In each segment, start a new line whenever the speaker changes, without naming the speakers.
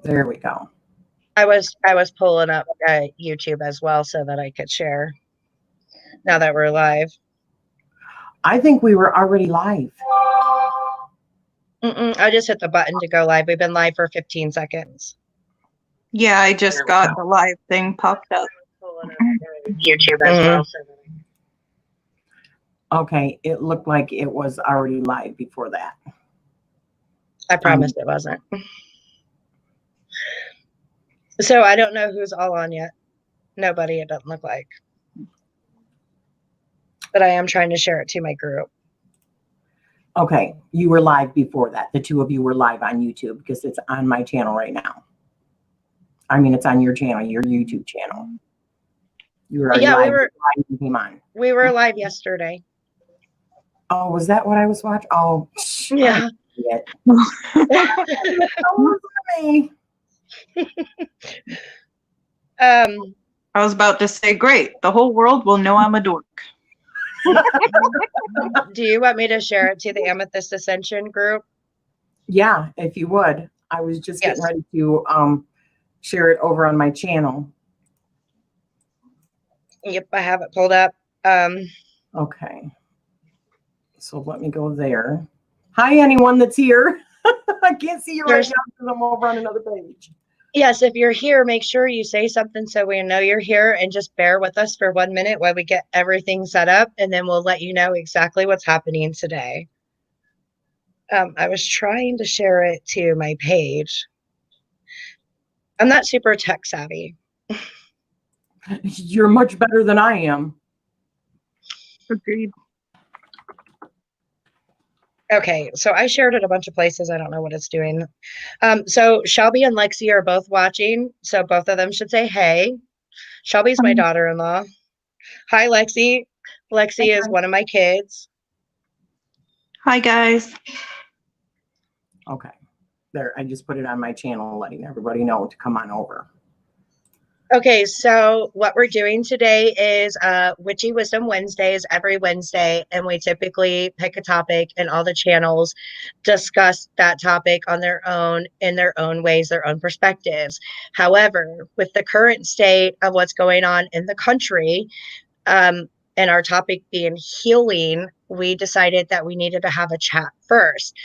There we go.
I was pulling up YouTube as well so that I could share now that we're live.
I think we were already live.
I just hit the button to go live. We've been live for 15 seconds.
Yeah, I just got the live thing popped up.
YouTube as well.
Okay, it looked like it was already live before that.
I promised it wasn't. So I don't know who's all on yet. Nobody, it doesn't look like. But I am trying to share it to my group.
Okay, you were live before that. The two of you were live on YouTube because it's on my channel right now. I mean, it's on your channel, your YouTube channel. You were live. You came on.
We were live yesterday.
Oh, was that what I was watching? Oh,
yeah.
I was about to say, great. The whole world will know I'm a dork.
Do you want me to share it to the Amethyst Ascension group?
Yeah, if you would. I was just getting ready to share it over on my channel.
Yep, I have it pulled up.
Okay. So let me go there. Hi, anyone that's here. I can't see you right now because I'm over on another page.
Yes, if you're here, make sure you say something so we know you're here, and just bear with us for 1 minute while we get everything set up, and then we'll let you know exactly what's happening today. I was trying to share it to my page. I'm not super tech savvy.
You're much better than I am.
Agreed.
Okay, so I shared it a bunch of places. I don't know what it's doing. So Shelby and Lexi are both watching, so both of them should say hey. Shelby's my daughter-in-law. Hi, Lexi. Lexi is one of my kids.
Hi, guys.
Okay. There, I just put it on my channel, letting everybody know to come on over.
Okay, so what we're doing today is Witchy Wisdom Wednesdays every Wednesday, and we typically pick a topic and all the channels discuss that topic on their own, in their own ways, their own perspectives. However, with the current state of what's going on in the country, and our topic being healing, we decided that we needed to have a chat first.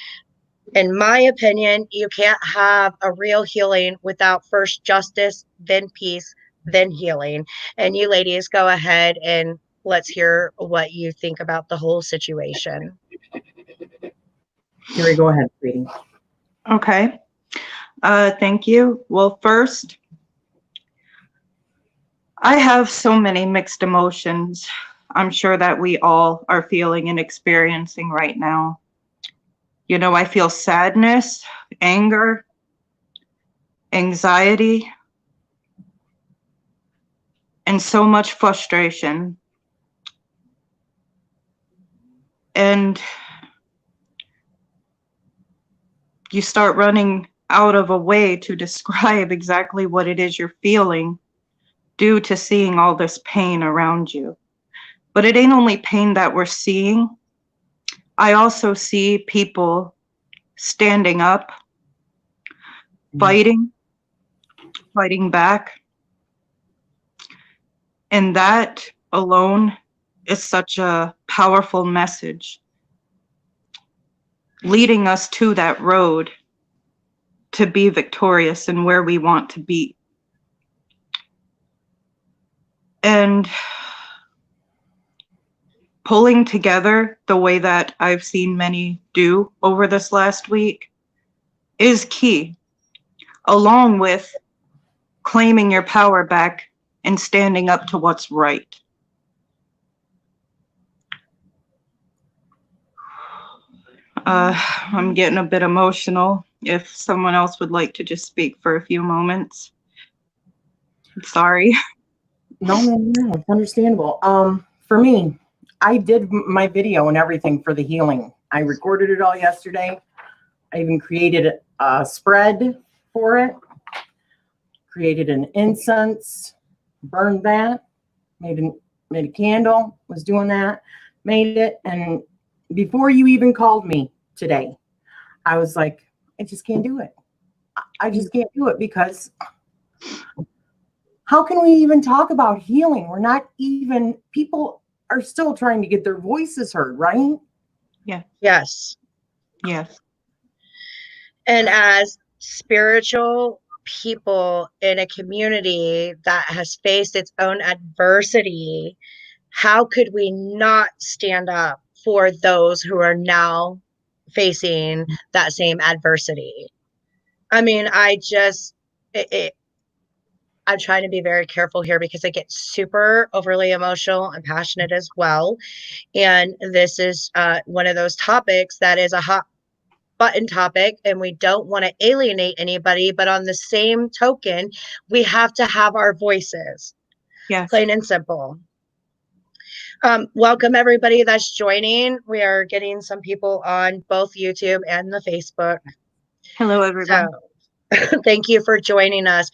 In my opinion, you can't have a real healing without first justice, then peace, then healing. And you ladies, go ahead and let's hear what you think about the whole situation.
Carrie, go ahead, sweetie.
Okay. Thank you. Well, first, I have so many mixed emotions. I'm sure that we all are feeling and experiencing right now. You know, I feel sadness, anger, anxiety, and so much frustration. And you start running out of a way to describe exactly what it is you're feeling due to seeing all this pain around you. But it ain't only pain that we're seeing. I also see people standing up, fighting back. And that alone is such a powerful message, leading us to that road to be victorious and where we want to be. And pulling together the way that I've seen many do over this last week is key, along with claiming your power back and standing up to what's right. I'm getting a bit emotional. If someone else would like to just speak for a few moments. Sorry.
No, it's understandable. For me, I did my video and everything for the healing. I recorded it all yesterday. I even created a spread for it, created an incense, burned that, made a candle, was doing that, made it. And before you even called me today, I was like, I just can't do it. I just can't do it because how can we even talk about healing? We're not even, people are still trying to get their voices heard, right?
Yeah.
Yes.
Yes.
And as spiritual people in a community that has faced its own adversity, how could we not stand up for those who are now facing that same adversity? I mean, I'm trying to be very careful here because I get super overly emotional and passionate as well. And this is one of those topics that is a hot button topic, and we don't want to alienate anybody. But on the same token, we have to have our voices,
Yes.
plain and simple. Welcome everybody that's joining. We are getting some people on both YouTube and the Facebook.
Hello, everyone.
So thank you for joining us.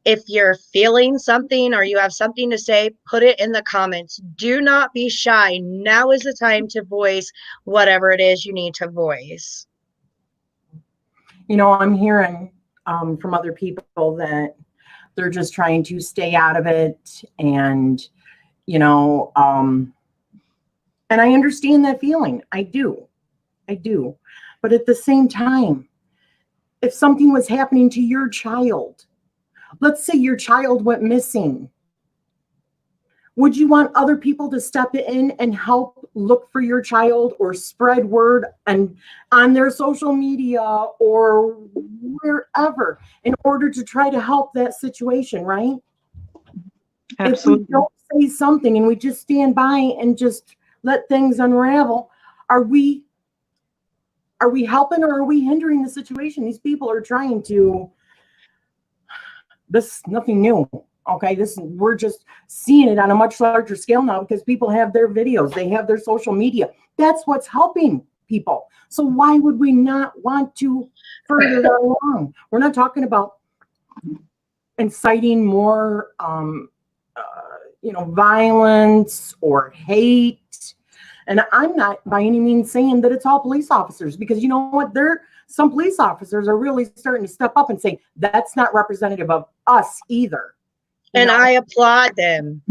If you're feeling something or you have something to say, put it in the comments. Do not be shy. Now is the time to voice whatever it is you need to voice.
You know, I'm hearing from other people that they're just trying to stay out of it. And, you know, and I understand that feeling. I do. But at the same time, if something was happening to your child, let's say your child went missing, would you want other people to step in and help look for your child or spread word and on their social media or wherever in order to try to help that situation, right?
Absolutely.
If we don't say something and we just stand by and just let things unravel, are we helping or are we hindering the situation? These people are trying to, this is nothing new. Okay, we're just seeing it on a much larger scale now because people have their videos, they have their social media. That's what's helping people. So why would we not want to further that along? We're not talking about inciting more, violence or hate. And I'm not by any means saying that it's all police officers, because you know what? Some police officers are really starting to step up and say that's not representative of us either.
And I applaud them.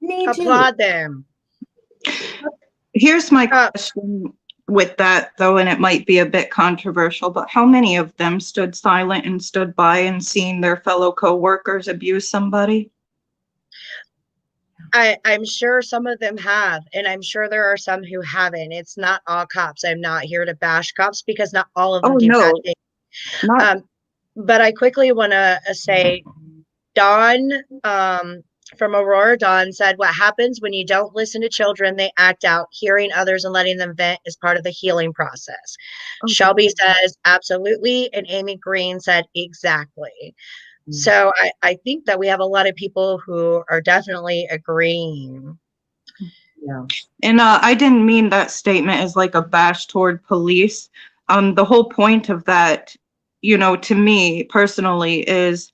Me too.
Applaud them.
Here's my question with that, though, and it might be a bit controversial, but how many of them stood silent and stood by and seen their fellow co-workers abuse somebody?
I'm sure some of them have, and I'm sure there are some who haven't. It's not all cops. I'm not here to bash cops because not all of them do bad things. But I quickly want to say, Dawn from Aurora Dawn said, what happens when you don't listen to children, they act out. Hearing others and letting them vent is part of the healing process. Okay. Shelby says, absolutely. And Amy Green said, exactly. So I think that we have a lot of people who are definitely agreeing.
Yeah. And I didn't mean that statement as like a bash toward police. The whole point of that, to me personally, is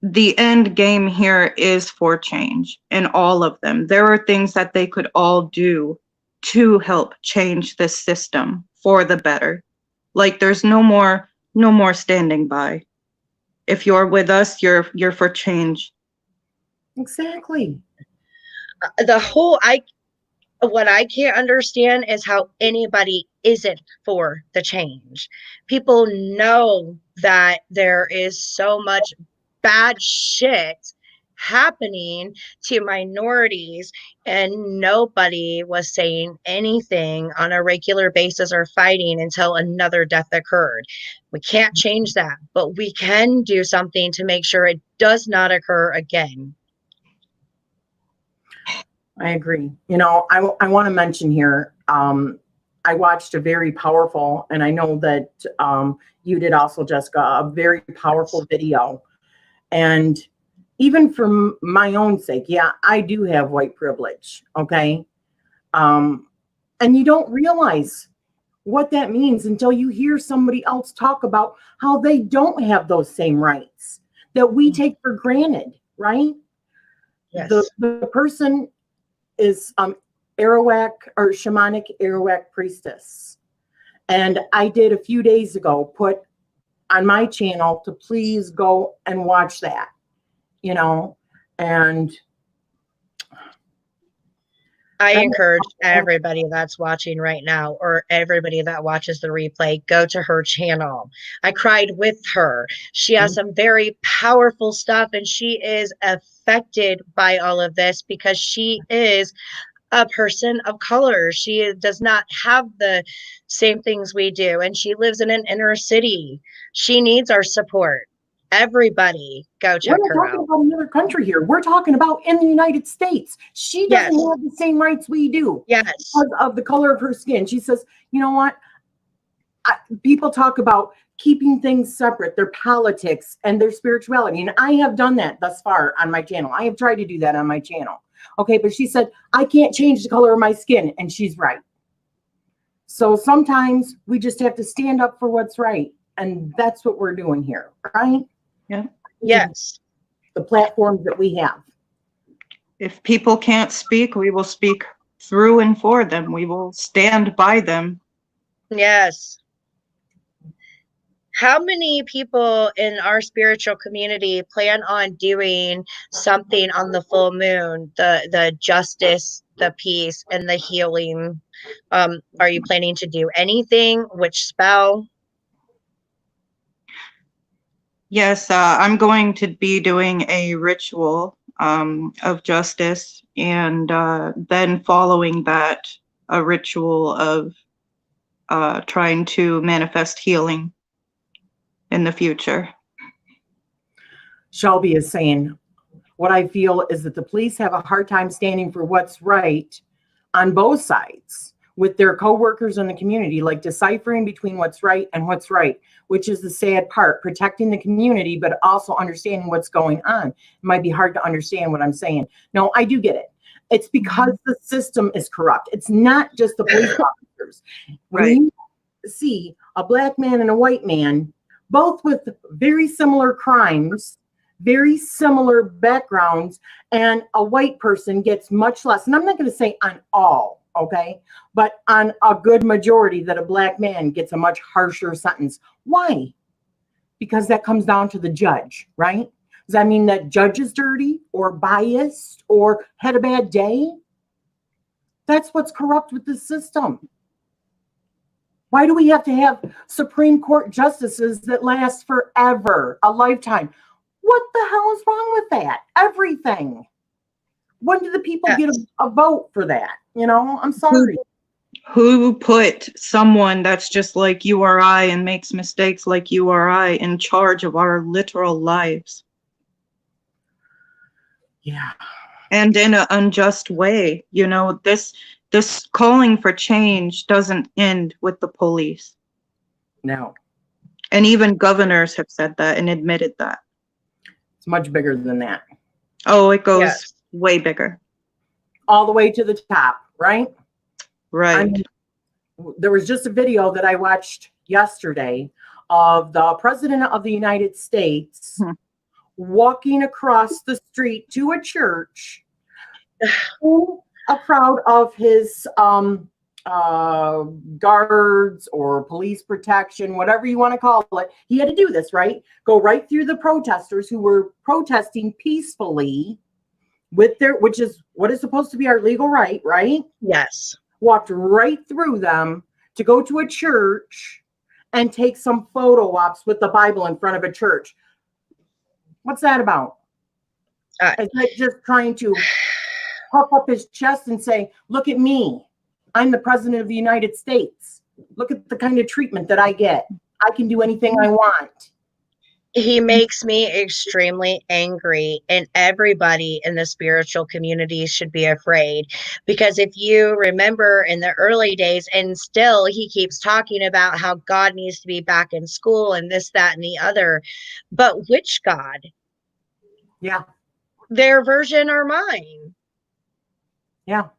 the end game here is for change in all of them. There are things that they could all do to help change this system for the better. Like there's no more standing by. If you're with us, you're for change.
Exactly.
What I can't understand is how anybody isn't for the change. People know that there is so much bad shit happening to minorities, and nobody was saying anything on a regular basis or fighting until another death occurred. We can't change that, but we can do something to make sure it does not occur again.
I agree. I want to mention here, I watched a very powerful, and I know that you did also, Jessica, a very powerful video. And even for my own sake, yeah, I do have white privilege, okay? And you don't realize what that means until you hear somebody else talk about how they don't have those same rights that we take for granted, right?
Yes.
The person is Arawak or shamanic Arawak priestess. And I did a few days ago put on my channel to please go and watch that, you know, and
I encourage everybody that's watching right now, or everybody that watches the replay, go to her channel. I cried with her. She has some very powerful stuff, and she is affected by all of this because she is a person of color. She does not have the same things we do, and she lives in an inner city. She needs our support. Everybody go check
we're not
her
talking
out.
about another country here. We're talking about in the United States. She doesn't
Yes.
have the same rights we do
Yes.
because of the color of her skin. She says, you know what? People talk about keeping things separate, their politics and their spirituality. And I have done that thus far on my channel. I have tried to do that on my channel. Okay, but she said, I can't change the color of my skin. And she's right. So sometimes we just have to stand up for what's right. And that's what we're doing here, right?
Yeah.
Yes.
The platforms that we have.
If people can't speak, we will speak through and for them. We will stand by them.
Yes. How many people in our spiritual community plan on doing something on the full moon, the justice, the peace, and the healing? Are you planning to do anything? Which spell?
Yes, I'm going to be doing a ritual of justice, and then following that, a ritual of trying to manifest healing in the future.
Shelby is saying, what I feel is that the police have a hard time standing for what's right on both sides with their coworkers in the community, like deciphering between what's right and what's right, which is the sad part, protecting the community, but also understanding what's going on. It might be hard to understand what I'm saying. No, I do get it. It's because the system is corrupt. It's not just the police officers. When
Right.
you see a black man and a white man, both with very similar crimes, very similar backgrounds, and a white person gets much less. And I'm not going to say on all, okay, but on a good majority that a black man gets a much harsher sentence. Why? Because that comes down to the judge, right? Does that mean that judge is dirty or biased or had a bad day? That's what's corrupt with the system. Why do we have to have Supreme Court justices that last forever, a lifetime? What the hell is wrong with that? Everything. When do the people
Yes.
get a vote for that? You know, I'm sorry.
Who put someone that's just like you or I and makes mistakes like you or I in charge of our literal lives?
Yeah.
And in an unjust way. You know, this calling for change doesn't end with the police.
No,
And even governors have said that and admitted that.
it's much bigger than that.
Oh, it goes
Yes.
way bigger.
All the way to the top, right?
Right.
I mean, there was just a video that I watched yesterday of the President of the United States walking across the street to a church to a crowd of his guards or police protection, whatever you want to call it. He had to do this, right? Go right through the protesters who were protesting peacefully with their, which is what is supposed to be our legal right, right?
Yes.
Walked right through them to go to a church and take some photo ops with the Bible in front of a church. What's that about? Is that just trying to puff up his chest and say, look at me. I'm the president of the United States. Look at the kind of treatment that I get. I can do anything I want.
He makes me extremely angry, and everybody in the spiritual community should be afraid, because if you remember in the early days, and still he keeps talking about how God needs to be back in school and this, that, and the other. But which God?
Yeah.
Their version or mine?
Yeah.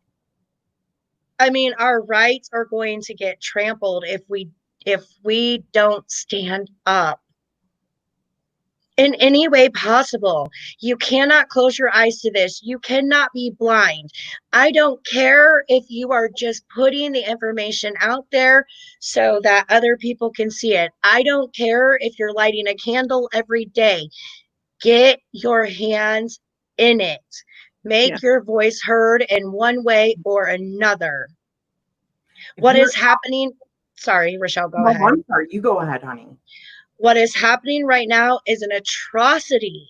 I mean, our rights are going to get trampled if we don't stand up. in any way possible. You cannot close your eyes to this. You cannot be blind. I don't care if you are just putting the information out there so that other people can see it. I don't care if you're lighting a candle every day. Get your hands in it.
Yeah.
Make your voice heard in one way or another.
If
What
you're-
is happening? Sorry, Rochelle, go
No,
ahead.
I'm sorry. You go ahead, honey.
What is happening right now is an atrocity.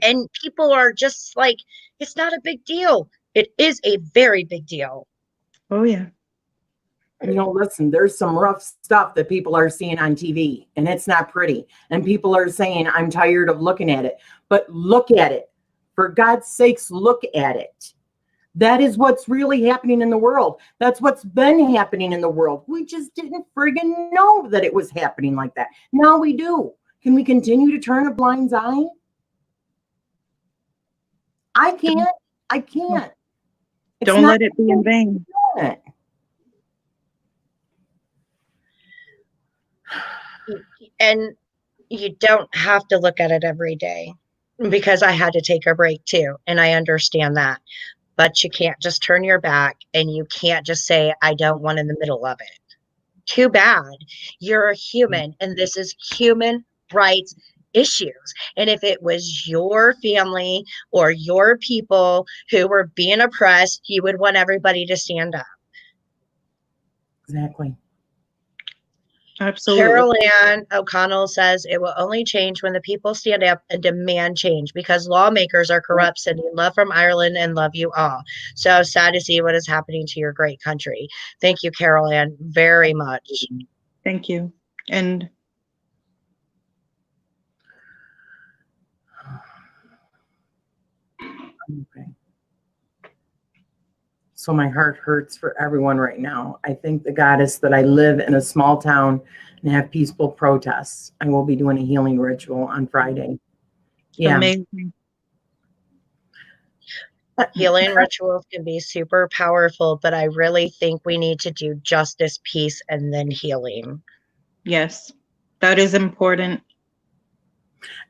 And people are just like, it's not a big deal. It is a very big deal.
Oh, yeah.
Listen, there's some rough stuff that people are seeing on TV, and it's not pretty. And people are saying, I'm tired of looking at it. But look at it. For God's sakes, look at it. That is what's really happening in the world. That's what's been happening in the world. We just didn't friggin' know that it was happening like that. Now we do. Can we continue to turn a blind eye? I can't. I can't.
Don't let it be in vain.
And you don't have to look at it every day, because I had to take a break too. And I understand that. But you can't just turn your back, and you can't just say, I don't want in the middle of it. Too bad. You're a human, and this is human rights issues. And if it was your family or your people who were being oppressed, you would want everybody to stand up.
Exactly.
Absolutely.
Carol Ann O'Connell says it will only change when the people stand up and demand change, because lawmakers are corrupt, sending love from Ireland and love you all. So sad to see what is happening to your great country. Thank you, Carol Ann, very much.
Thank you. And
okay. So my heart hurts for everyone right now. I thank the goddess that I live in a small town and have peaceful protests. I will be doing a healing ritual on Friday. Yeah.
amazing.
Healing rituals can be super powerful, but I really think we need to do justice, peace, and then healing.
Yes, that is important.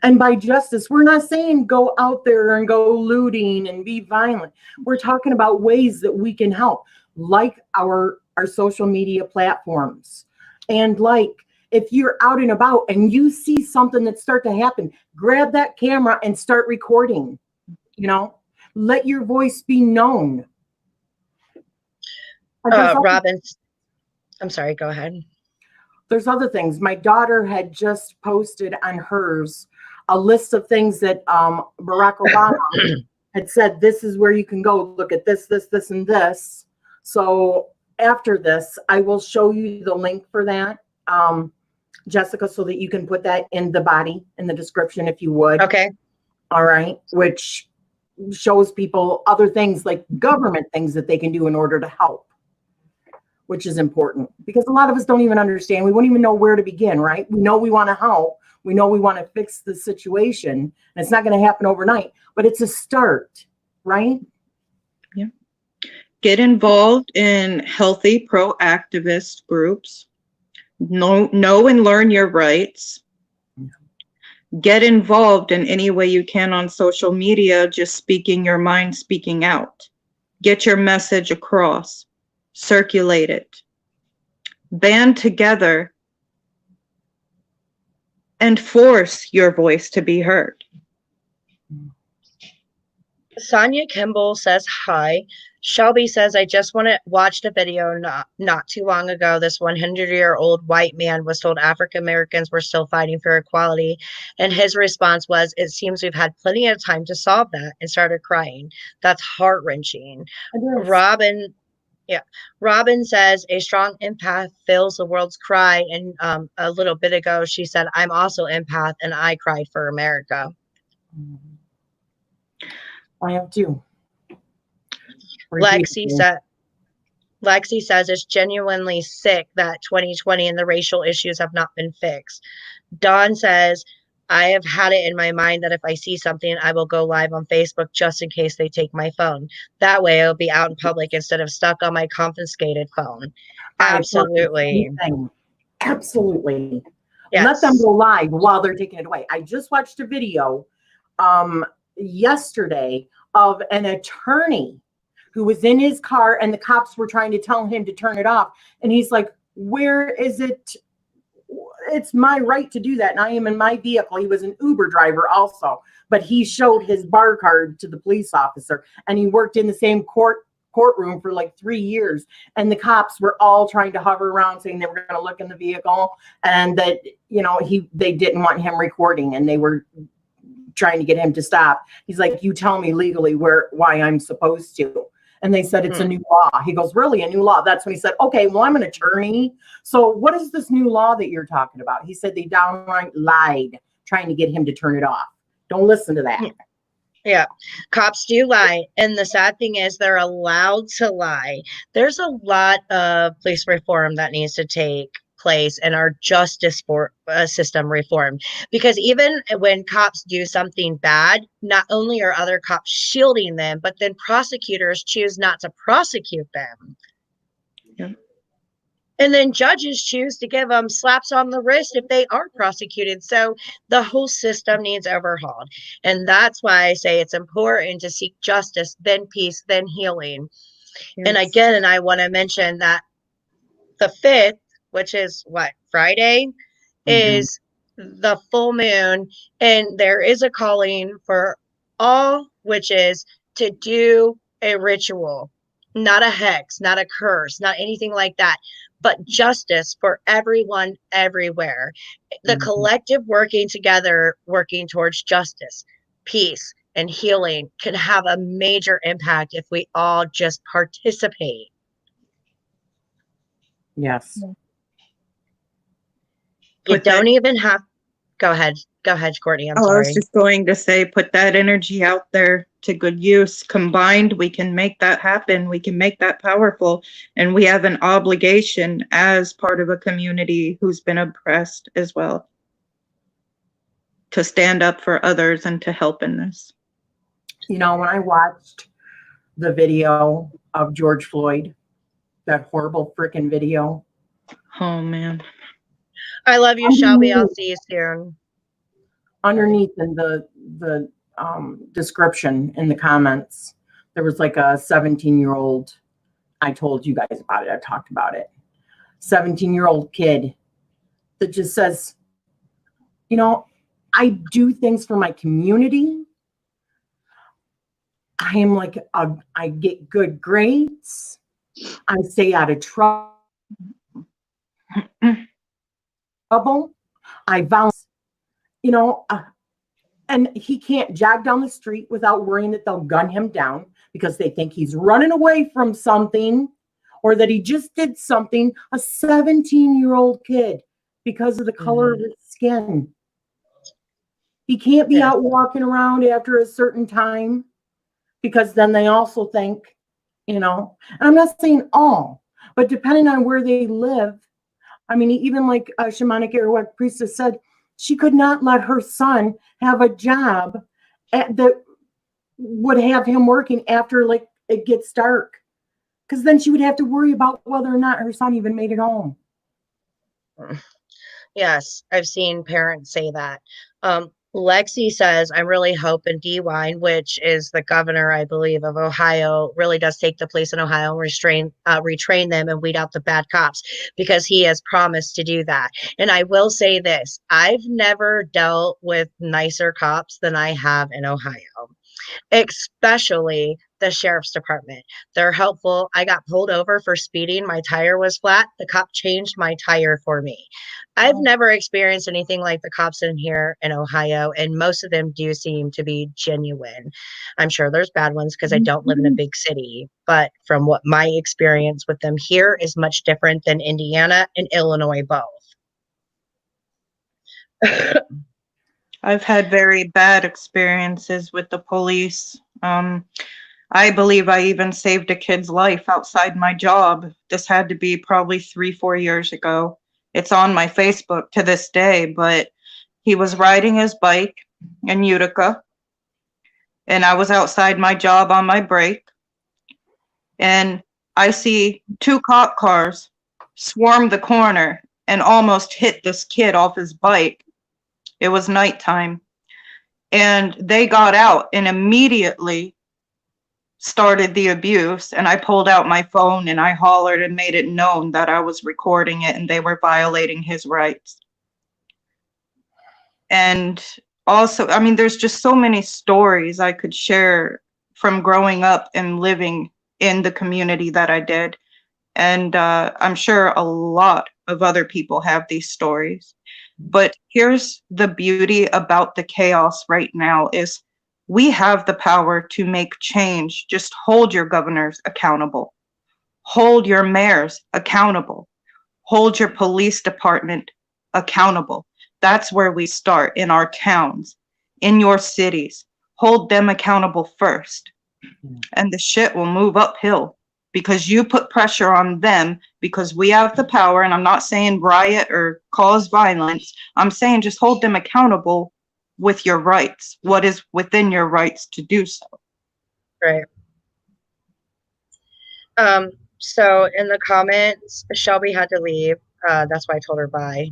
And by justice, we're not saying go out there and go looting and be violent. We're talking about ways that we can help, like our social media platforms. And like, if you're out and about and you see something that start to happen, grab that camera and start recording. Let your voice be known.
Robin, I'm sorry, go ahead.
There's other things. My daughter had just posted on hers a list of things that Barack Obama had said, this is where you can go. Look at this, this, this, and this. So after this, I will show you the link for that, Jessica, so that you can put that in the body, in the description, if you would.
Okay.
All right. Which shows people other things, like government things that they can do in order to help, which is important, because a lot of us don't even understand. We won't even know where to begin, right? We know we want to help. We know we want to fix the situation, and it's not going to happen overnight, but it's a start, right?
Yeah. Get involved in healthy pro-activist groups. Know and learn your rights. Get involved in any way you can on social media, just speaking your mind, speaking out. Get your message across. Circulate it. Band together and force your voice to be heard.
Sonia Kimball says hi. Shelby says, I just watched a video not too long ago. This 100-year-old white man was told African Americans were still fighting for equality. And his response was, it seems we've had plenty of time to solve that, and started crying. That's heart-wrenching. Robin says, a strong empath feels the world's cry. And a little bit ago, she said, I'm also empath, and I cried for America.
I have too.
Lexi says it's genuinely sick that 2020 and the racial issues have not been fixed. Dawn says, I have had it in my mind that if I see something, I will go live on Facebook just in case they take my phone. That way I'll be out in public instead of stuck on my confiscated phone. Absolutely.
Absolutely. Let them
Yes.
go live while they're taking it away. I just watched a video yesterday of an attorney who was in his car and the cops were trying to tell him to turn it off. And he's like, where is it? It's my right to do that. And I am in my vehicle. He was an Uber driver also, but he showed his bar card to the police officer, and he worked in the same courtroom for like 3 years. And the cops were all trying to hover around saying they were going to look in the vehicle, and that, you know, they didn't want him recording, and they were trying to get him to stop. He's like, you tell me legally why I'm supposed to. And they said, it's a new law. He goes, really, a new law? That's when he said, okay, well, I'm an attorney. So what is this new law that you're talking about? He said they downright lied, trying to get him to turn it off. Don't listen to that.
Yeah, cops do lie. And the sad thing is they're allowed to lie. There's a lot of police reform that needs to take place and our justice system reform, because even when cops do something bad, not only are other cops shielding them, but then prosecutors choose not to prosecute them.
Yeah.
And then judges choose to give them slaps on the wrist if they are prosecuted. So the whole system needs overhauled. And that's why I say it's important to seek justice, then peace, then healing.
Yes.
And again, and I want to mention that the 5th, which is what, Friday, is the full moon. And there is a calling for all witches to do a ritual, not a hex, not a curse, not anything like that, but justice for everyone everywhere. The collective working together, working towards justice, peace, and healing can have a major impact if we all just participate.
Yes.
You don't even have, go ahead, Courtney, I'm sorry.
I was just going to say, put that energy out there to good use. Combined, we can make that happen. We can make that powerful. And we have an obligation as part of a community who's been oppressed as well, to stand up for others and to help in this.
You know, when I watched the video of George Floyd, that horrible freaking video.
Oh, man.
I love you, Shelby. I'll see you soon.
Underneath in the description in the comments, there was like a 17-year-old. I told you guys about it. I talked about it. 17-year-old kid that just says, you know, I do things for my community. I am like, I get good grades. I stay out of trouble. I volunteer, you know, and he can't jog down the street without worrying that they'll gun him down because they think he's running away from something or that he just did something. A 17-year-old kid, because of the color of his skin. He can't be out walking around after a certain time, because then they also think, you know, and I'm not saying all, but depending on where they live. I mean, even like a shamanic Arawak priestess said, she could not let her son have a job that would have him working after like it gets dark, because then she would have to worry about whether or not her son even made it home.
Yes, I've seen parents say that. Lexi says, I'm really hoping DeWine, which is the governor, I believe, of Ohio, really does take the police in Ohio and retrain them and weed out the bad cops, because he has promised to do that. And I will say this, I've never dealt with nicer cops than I have in Ohio, especially the sheriff's department. They're helpful. I got pulled over for speeding. My tire was flat. The cop changed my tire for me. I've never experienced anything like the cops in here in Ohio, and most of them do seem to be genuine. I'm sure there's bad ones because I don't live in a big city, but from what my experience with them here is much different than Indiana and Illinois both.
I've had very bad experiences with the police. I believe I even saved a kid's life outside my job. This had to be probably 3-4 years ago. It's on my Facebook to this day, but he was riding his bike in Utica, and I was outside my job on my break, and I see 2 cop cars swarm the corner, and almost hit this kid off his bike. It was nighttime. And they got out and immediately started the abuse. And I pulled out my phone and I hollered and made it known that I was recording it and they were violating his rights. And also, I mean, there's just so many stories I could share from growing up and living in the community that I did. And I'm sure a lot of other people have these stories. But here's the beauty about the chaos right now is we have the power to make change. Just hold your governors accountable. Hold your mayors accountable. Hold your police department accountable. That's where we start, in our towns, in your cities. Hold them accountable first. And the shit will move uphill because you put pressure on them, because we have the power. And I'm not saying riot or cause violence. I'm saying just hold them accountable with your rights, what is within your rights to do so.
Right. So in the comments, Shelby had to leave. That's why I told her bye.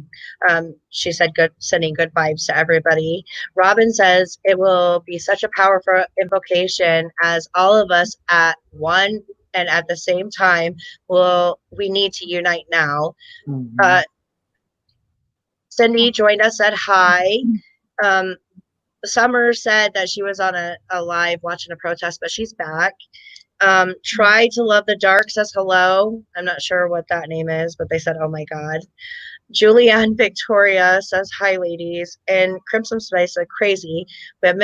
She said sending good vibes to everybody. Robin says it will be such a powerful invocation as all of us at one and at the same time we need to unite now.
Mhm.
Cindy joined us, said hi. Summer said that she was on a live watching a protest, but she's back. Try to Love the Dark says hello. I'm not sure what that name is, but they said, oh my God. Julianne Victoria says, hi, ladies. And Crimson Spice said, crazy. We have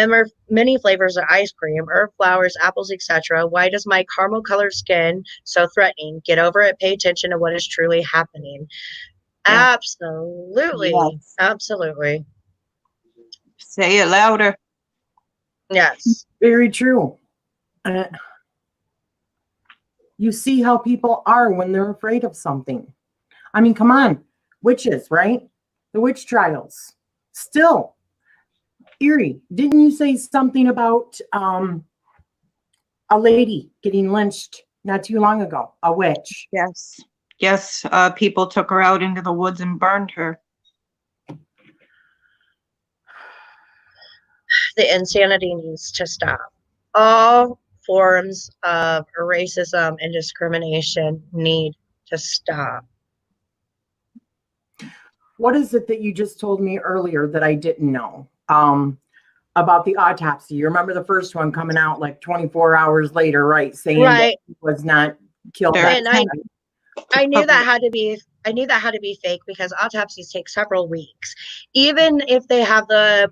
many flavors of ice cream, herb flowers, apples, etc. Why does my caramel colored skin so threatening? Get over it. Pay attention to what is truly happening.
Yeah.
Absolutely.
Yes.
Absolutely.
Say it louder.
Yes.
Very true. You see how people are when they're afraid of something. I mean, come on, witches, right? The witch trials. Still, Erie, didn't you say something about a lady getting lynched not too long ago? A witch.
Yes. Yes. People took her out into the woods and burned her.
The insanity needs to stop. All forms of racism and discrimination need to stop.
What is it that you just told me earlier that I didn't know about the autopsy? You remember the first one coming out like 24 hours later, right? Saying
Right.
that he was not killed.
And I knew that had to be fake because autopsies take several weeks. Even if they have the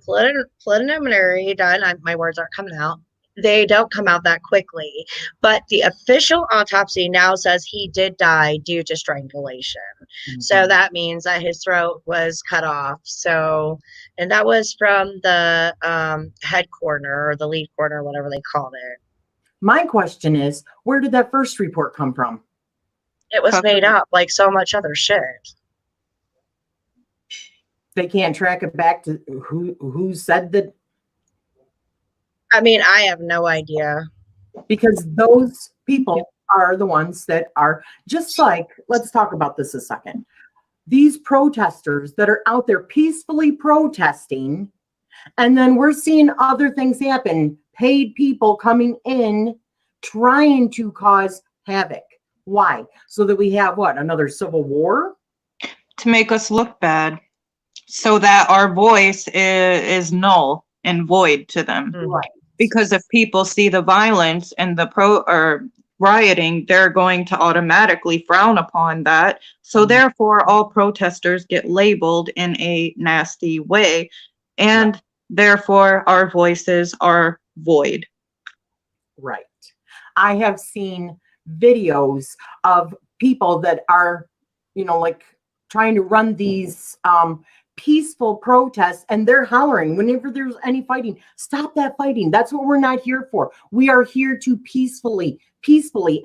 preliminary done, my words aren't coming out, they don't come out that quickly. But the official autopsy now says he did die due to strangulation. Mm-hmm. So that means that his throat was cut off. So, and that was from the head coroner or the lead coroner, whatever they called it.
My question is, where did that first report come from?
It was made up like so much other shit.
They can't track it back to who said that.
I mean, I have no idea.
Because those people are the ones that are just like, let's talk about this a second. These protesters that are out there peacefully protesting, and then we're seeing other things happen, paid people coming in trying to cause havoc. Why? So that we have what? Another civil war?
To make us look bad, so that our voice is null and void to them.
Right.
Because if people see the violence and the rioting, they're going to automatically frown upon that. So therefore, all protesters get labeled in a nasty way, and therefore our voices are void.
Right. I have seen videos of people that are, like trying to run these peaceful protests, and they're hollering whenever there's any fighting, stop that fighting. That's what we're not here for. We are here to peacefully.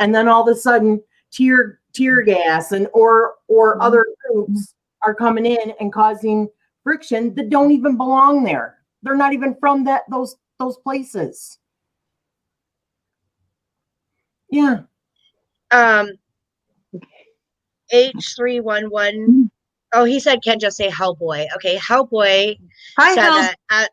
And then all of a sudden tear gas or other groups are coming in and causing friction that don't even belong there. They're not even from those places. Yeah.
H311 Oh, he said, "Can't just say Hellboy." Okay, Hellboy
Hi,
said
Hell.
that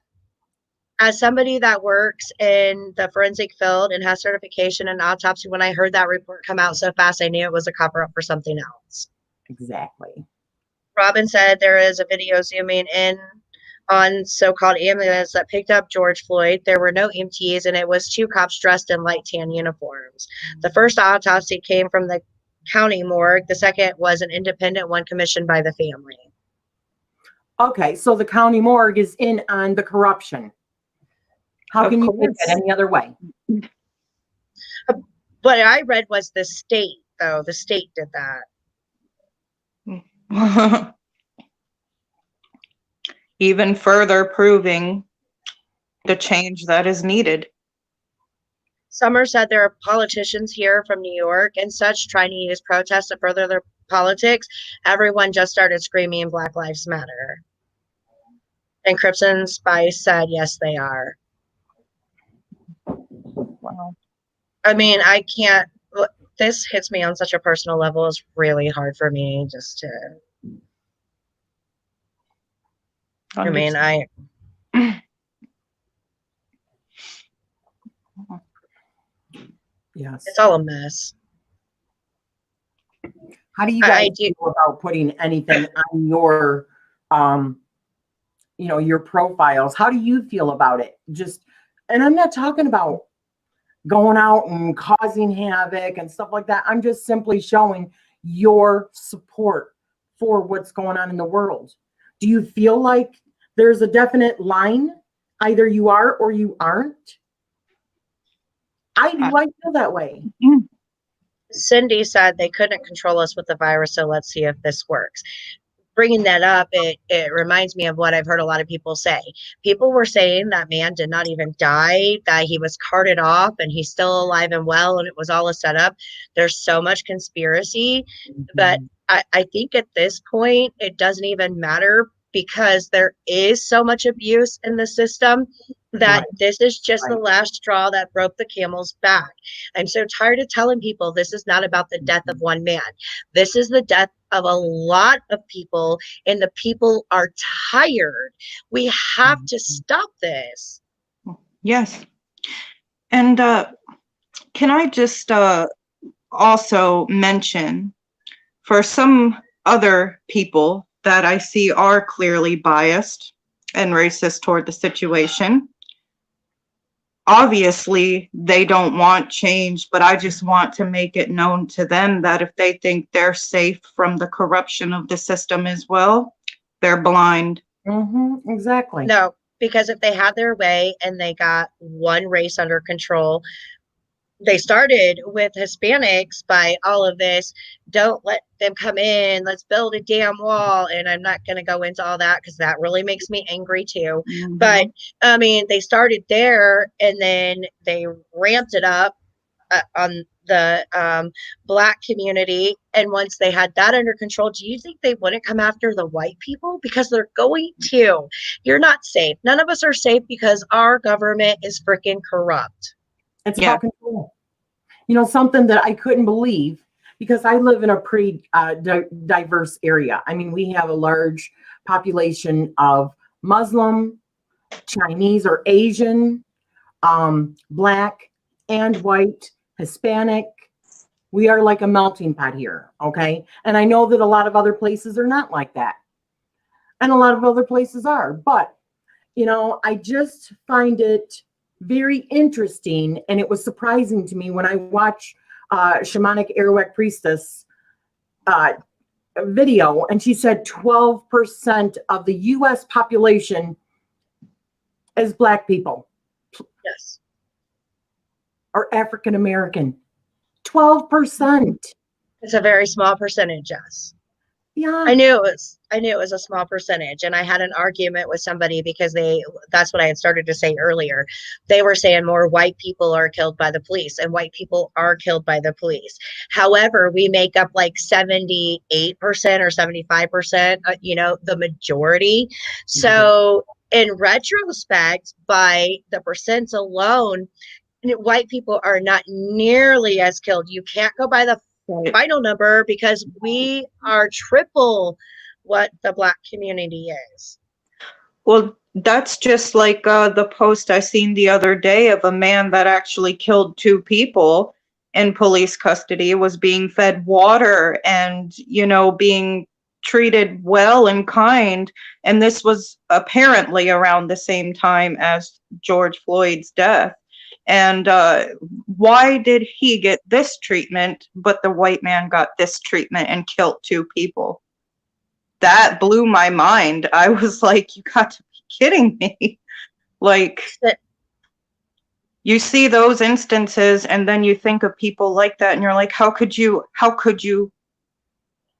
as somebody that works in the forensic field and has certification in autopsy, when I heard that report come out so fast, I knew it was a cover up for something else.
Exactly.
Robin said there is a video zooming in on so-called ambulance that picked up George Floyd. There were no EMTs, and it was two cops dressed in light tan uniforms. The first autopsy came from the county morgue. The second was an independent one commissioned by the family.
Okay, so the county morgue is in on the corruption. How
Of
can you put
course.
it any other way?
What I read was the state, though. The state did that.
Even further proving the change that is needed.
Summer said there are politicians here from New York and such trying to use protests to further their politics. Everyone just started screaming Black Lives Matter. And Crimson Spice said, yes, they are.
Wow.
I mean, I can't, this hits me on such a personal level. It's really hard for me just to, I mean,
Yes.
it's all a mess.
How do you guys feel about putting anything on your, your profiles? How do you feel about it? Just, and I'm not talking about going out and causing havoc and stuff like that. I'm just simply showing your support for what's going on in the world. Do you feel like there's a definite line? Either you are or you aren't? I do. I feel that way.
Cindy said they couldn't control us with the virus, so let's see if this works. Bringing that up, it reminds me of what I've heard a lot of people say. People were saying that man did not even die, that he was carted off and he's still alive and well, and it was all a setup. There's so much conspiracy, but I think at this point, it doesn't even matter because there is so much abuse in the system that this is just the last straw that broke the camel's back. I'm so tired of telling people this is not about the death of one man. This is the death of a lot of people, and the people are tired. We have to stop this.
Yes. And can I just also mention, for some other people that I see are clearly biased and racist toward the situation, obviously they don't want change, but I just want to make it known to them that if they think they're safe from the corruption of the system as well, they're blind.
Exactly.
No, because if they had their way and they got one race under control, they started with Hispanics by all of this. Don't let them come in. Let's build a damn wall. And I'm not going to go into all that because that really makes me angry too. But I mean, they started there and then they ramped it up on the Black community. And once they had that under control, do you think they wouldn't come after the white people? Because they're going to. You're not safe. None of us are safe because our government is freaking corrupt.
It's about control. Something that I couldn't believe, because I live in a pretty diverse area. I mean, we have a large population of Muslim, Chinese or Asian, Black and white, Hispanic. We are like a melting pot here, okay? And I know that a lot of other places are not like that. And a lot of other places are. But, I just find it very interesting, and it was surprising to me when I watched Shamanic Arawak Priestess video, and she said 12% of the U.S. population is Black people.
Yes.
Or African American. 12%.
It's a very small percentage, yes.
Yeah.
I knew it was a small percentage, and I had an argument with somebody because that's what I had started to say earlier. They were saying more white people are killed by the police, and white people are killed by the police. However, we make up like 78% or 75%, the majority. So in retrospect, by the percents alone, white people are not nearly as killed. You can't go by the final number because we are triple what the Black community is.
Well, that's just like the post I seen the other day of a man that actually killed 2 people in police custody, was being fed water and, being treated well and kind. And this was apparently around the same time as George Floyd's death. And why did he get this treatment, but the white man got this treatment and killed 2 people? That blew my mind. I was like, you got to be kidding me. Like, you see those instances and then you think of people like that and you're like, how could you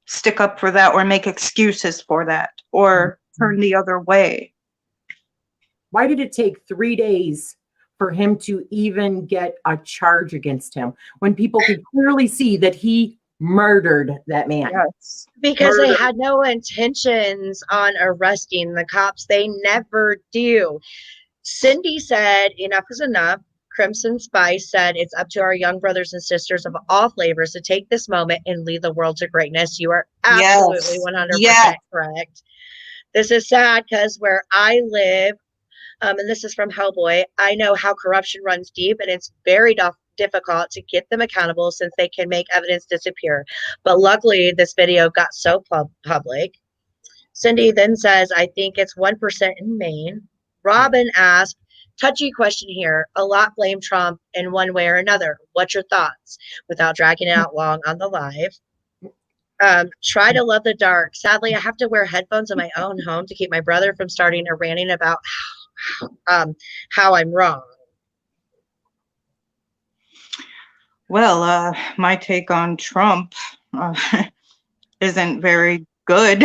stick up for that or make excuses for that or turn the other way?
Why did it take 3 days for him to even get a charge against him when people could clearly see that he murdered that man?
Yes.
Because they had no intentions on arresting the cops. They never do. Cindy said, enough is enough. Crimson Spice said, it's up to our young brothers and sisters of all flavors to take this moment and lead the world to greatness. You are absolutely 100% correct. This is sad because where I live, and this is from Hellboy, I know how corruption runs deep, and it's very difficult to get them accountable since they can make evidence disappear. But luckily, this video got so public. Cindy then says, I think it's 1% in Maine. Robin asked, touchy question here. A lot blame Trump in one way or another. What's your thoughts? Without dragging it out long on the live. Try to love the dark. Sadly, I have to wear headphones in my own home to keep my brother from starting a ranting about how I'm wrong.
Well, my take on Trump isn't very good.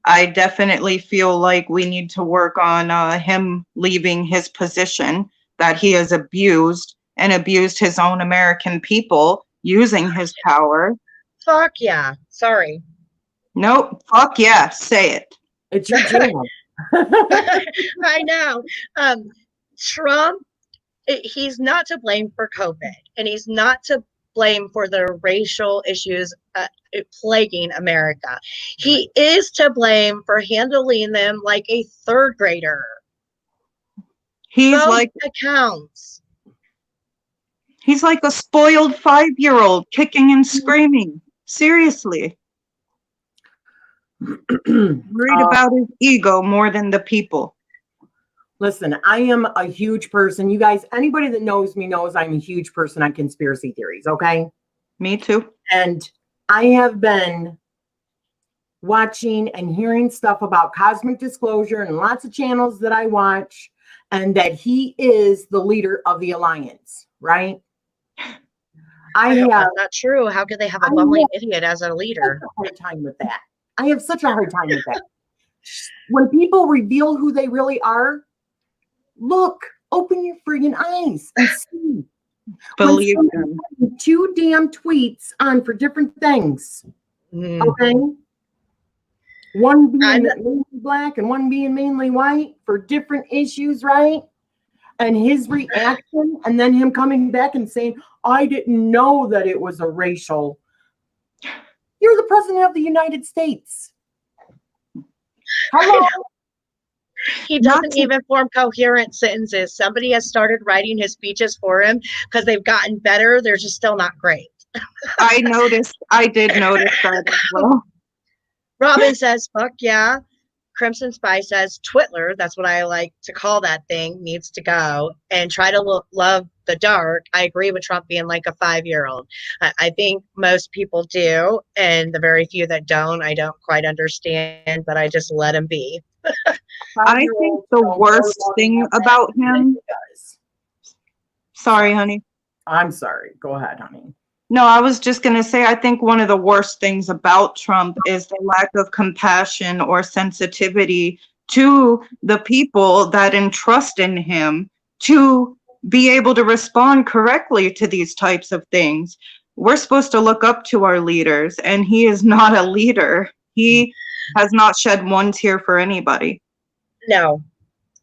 I definitely feel like we need to work on him leaving his position that he has abused his own American people using his power.
Fuck yeah. Sorry.
Nope. Fuck yeah. Say it.
It's your jam.
I know. Trump, he's not to blame for COVID, and he's not to blame for the racial issues plaguing America. He is to blame for handling them like a third grader.
He's
Both
like
accounts.
He's like a spoiled 5-year-old kicking and screaming. Seriously. Worried about his ego more than the people.
Listen, I am a huge person. You guys, anybody that knows me knows I'm a huge person on conspiracy theories, okay?
Me too.
And I have been watching and hearing stuff about cosmic disclosure and lots of channels that I watch, and that he is the leader of the alliance, right?
That's not true. How could they have a bumbling idiot as a leader?
I have a hard time with that. I have such a hard time with that. When people reveal who they really are, look, open your friggin' eyes and see.
Believe them.
2 damn tweets on for different things. Okay? One being mainly black and one being mainly white for different issues, right? And his reaction, and then him coming back and saying, I didn't know that it was a racial. You're the president of the United States. Hello?
He doesn't even form coherent sentences. Somebody has started writing his speeches for him because they've gotten better. They're just still not great.
I did notice that as well.
Robin says, fuck yeah. Crimson Spy says, Twitler, that's what I like to call that thing, needs to go and try to love the dark. I agree with Trump being like a 5-year-old. I think most people do, and the very few that don't, I don't quite understand, but I just let him be.
I think the worst thing about him. Sorry, honey.
I'm sorry. Go ahead, honey.
No, I was just going to say, I think one of the worst things about Trump is the lack of compassion or sensitivity to the people that entrust in him to be able to respond correctly to these types of things. We're supposed to look up to our leaders, and he is not a leader. He has not shed one tear for anybody.
No.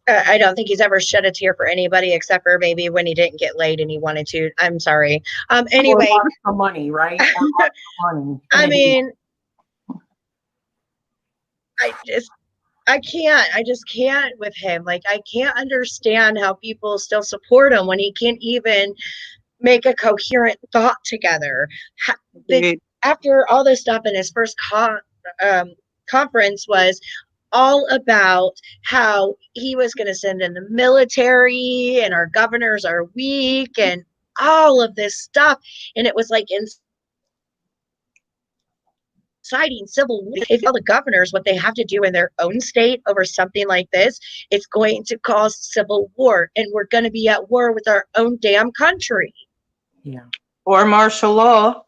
I don't think he's ever shed a tear for anybody except for maybe when he didn't get laid and he wanted to. I'm sorry. Anyway,
for money, right? Money.
I mean, I just can't with him. Like, I can't understand how people still support him when he can't even make a coherent thought together. After all this stuff in his first conference was all about how he was going to send in the military and our governors are weak and all of this stuff. And it was like inciting civil war. If you tell the governors what they have to do in their own state over something like this, it's going to cause civil war. And we're going to be at war with our own damn country.
Yeah.
Or martial law.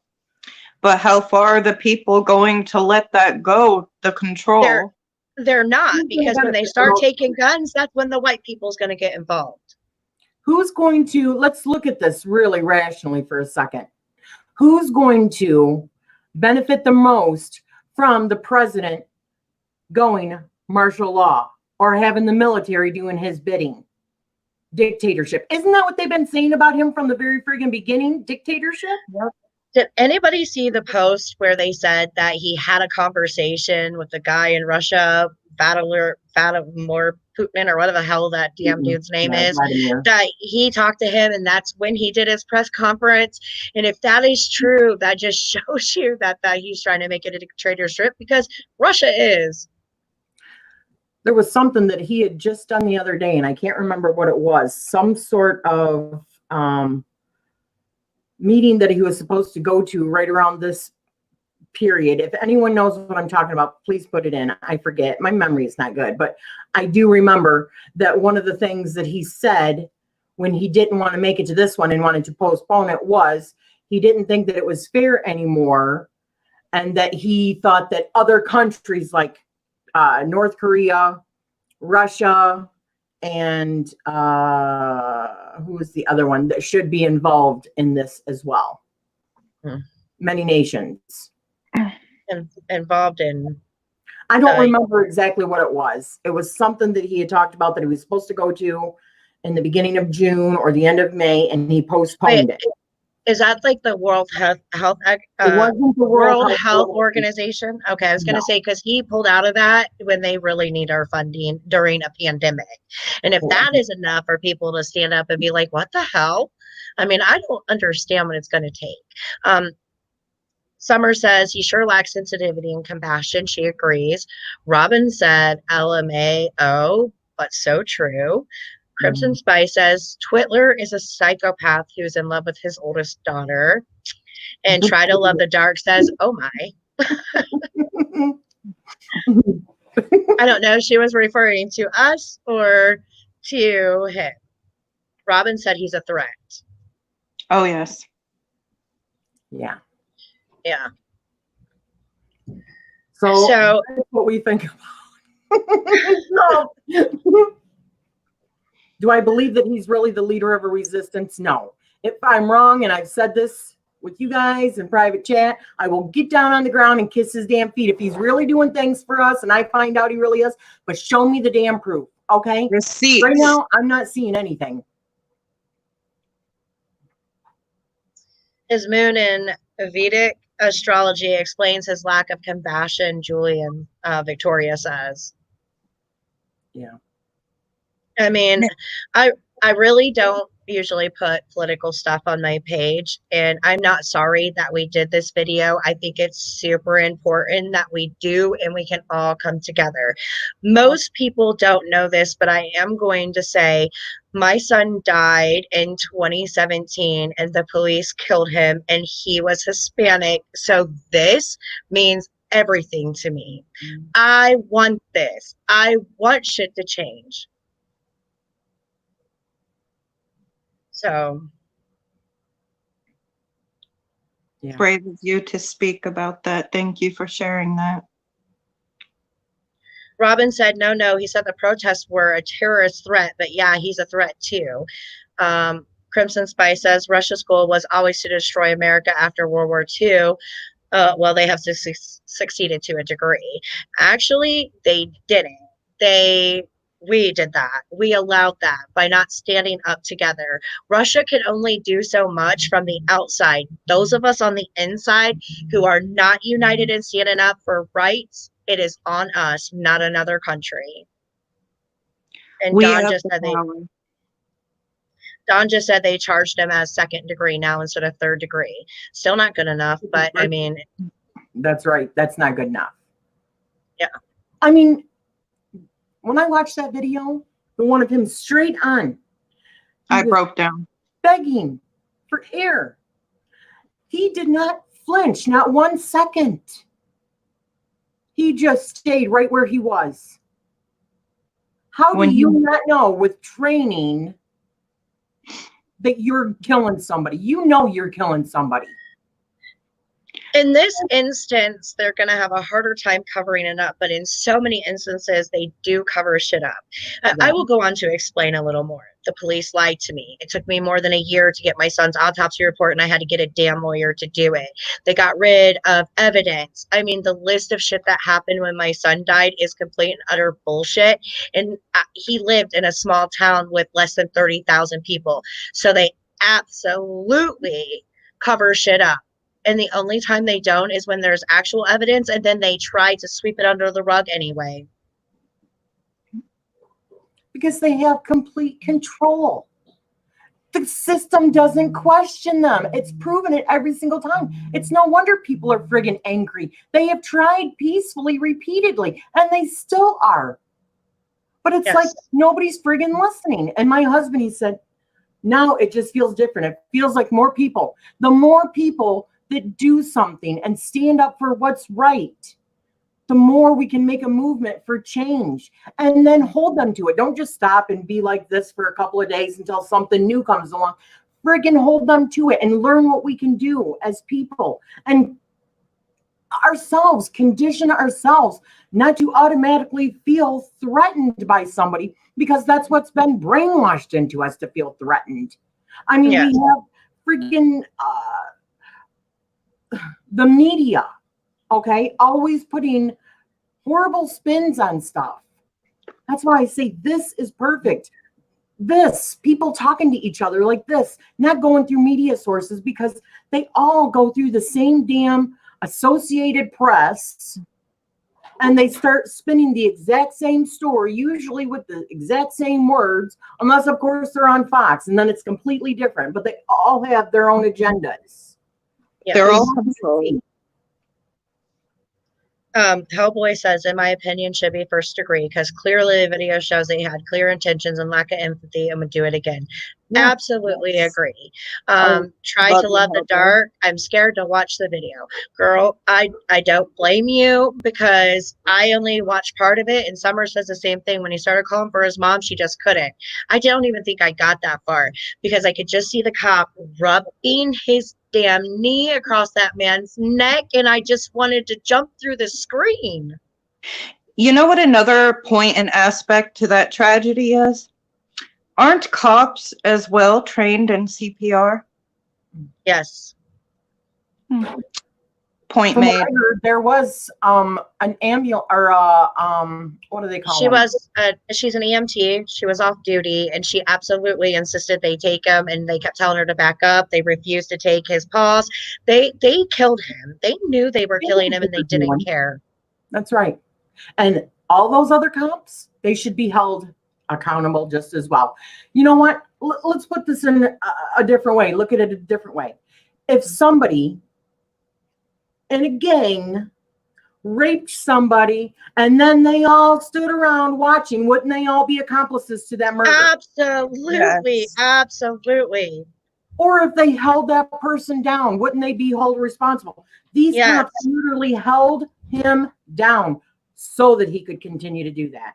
But how far are the people going to let that go, the control?
They're not, because when they start taking guns, that's when the white people's going to get involved.
Who's going to, let's look at this really rationally for a second. Who's going to benefit the most from the president going martial law or having the military doing his bidding? Dictatorship. Isn't that what they've been saying about him from the very friggin' beginning? Dictatorship?
Yep. Did anybody see the post where they said that he had a conversation with the guy in Russia, Vladimir Putin, or whatever the hell that damn dude's name is, Vladimir. That he talked to him and that's when he did his press conference? And if that is true, that just shows you that he's trying to make it a dictatorship, because Russia is.
There was something that he had just done the other day, and I can't remember what it was. Some sort of meeting that he was supposed to go to right around this period. If anyone knows what I'm talking about, please put it in. I forget. My memory is not good, but I do remember that one of the things that he said when he didn't want to make it to this one and wanted to postpone it was he didn't think that it was fair anymore, and that he thought that other countries like North Korea, Russia, and who was the other one that should be involved in this as well? Many nations
involved in.
I don't remember exactly what it was. It was something that he had talked about that he was supposed to go to in the beginning of June or the end of May, and he postponed it.
Is that like the World Health
it wasn't the
World Health Organization? Okay, I was going to say, because he pulled out of that when they really need our funding during a pandemic. And if that is enough for people to stand up and be like, what the hell? I mean, I don't understand what it's going to take. Summer says he sure lacks sensitivity and compassion. She agrees. Robin said LMAO, but so true. Crimson Spice says Twitler is a psychopath who's in love with his oldest daughter. And Try to Love the Dark says, oh my. I don't know if she was referring to us or to him. Robin said he's a threat.
Oh, yes.
Yeah.
Yeah.
So that's what we think about. Do I believe that he's really the leader of a resistance? No. If I'm wrong, and I've said this with you guys in private chat, I will get down on the ground and kiss his damn feet if he's really doing things for us and I find out he really is. But show me the damn proof, okay?
Receipts.
Right now, I'm not seeing anything.
His moon in Vedic astrology explains his lack of compassion, Julian Victoria says.
Yeah.
I mean, I really don't usually put political stuff on my page, and I'm not sorry that we did this video. I think it's super important that we do, and we can all come together. Most people don't know this, but I am going to say my son died in 2017 and the police killed him, and he was Hispanic. So this means everything to me. I want this. I want shit to change. So,
yeah. Brave of you to speak about that. Thank you for sharing that.
Robin said, no, he said the protests were a terrorist threat, but yeah, he's a threat too. Crimson Spice says Russia's goal was always to destroy America after World War II. Well, they have succeeded to a degree. Actually, they didn't. We did that. We allowed that by not standing up together. Russia can only do so much from the outside. Those of us on the inside who are not united and standing up for rights It is on us, not another country. And
We have the power.
Don just said they charged him as second degree now instead of third degree. Still not good enough, but I mean,
that's right. That's not good enough.
Yeah.
I mean, when I watched that video, the one of him straight on,
I broke down,
begging for air. He did not flinch, not 1 second. He just stayed right where he was. How do you not know with training that you're killing somebody? You know you're killing somebody.
In this instance, they're going to have a harder time covering it up, but in so many instances, they do cover shit up. I will go on to explain a little more. The police lied to me. It took me more than a year to get my son's autopsy report, and I had to get a damn lawyer to do it. They got rid of evidence. I mean, the list of shit that happened when my son died is complete and utter bullshit. And he lived in a small town with less than 30,000 people. So they absolutely cover shit up. And the only time they don't is when there's actual evidence, and then they try to sweep it under the rug anyway.
Because they have complete control. The system doesn't question them. It's proven it every single time. It's no wonder people are friggin' angry. They have tried peacefully repeatedly, and they still are. But it's like nobody's friggin' listening. And my husband, he said, now it just feels different. It feels like more people. The more people that do something and stand up for what's right, the more we can make a movement for change, and then hold them to it. Don't just stop and be like this for a couple of days until something new comes along. Friggin' hold them to it and learn what we can do as people, and ourselves, condition ourselves not to automatically feel threatened by somebody, because that's what's been brainwashed into us, to feel threatened. I mean, we have friggin' the media, okay, always putting horrible spins on stuff. That's why I say this is perfect. This, people talking to each other like this, not going through media sources, because they all go through the same damn Associated Press, and they start spinning the exact same story, usually with the exact same words, unless of course they're on Fox, and then it's completely different, but they all have their own agendas.
Yeah.
They're all controlled.
Hellboy says, in my opinion, should be first degree, because clearly the video shows that he had clear intentions and lack of empathy and would do it again. Yeah. Absolutely agree. Try to love the dark. I'm scared to watch the video. Girl, I don't blame you, because I only watched part of it, and Summer says the same thing. When he started calling for his mom, she just couldn't. I don't even think I got that far, because I could just see the cop rubbing his damn knee across that man's neck, and I just wanted to jump through the screen.
You know what another point and aspect to that tragedy is? Aren't cops as well trained in CPR?
Yes.
Point
From
made.
what I heard, there was an ambulance, or what do they call
She
them?
was she's an EMT. She was off duty, and she absolutely insisted they take him, and they kept telling her to back up. They refused to take his pulse. They killed him. They knew they were killing him, and they didn't care.
That's right. And all those other cops, they should be held accountable just as well. You know what? Let's put this in a different way. Look at it a different way. If somebody in a gang raped somebody, and then they all stood around watching, wouldn't they all be accomplices to that murder?
Absolutely. Yes. Absolutely.
Or if they held that person down, wouldn't they be held responsible? These cops literally held him down so that he could continue to do that.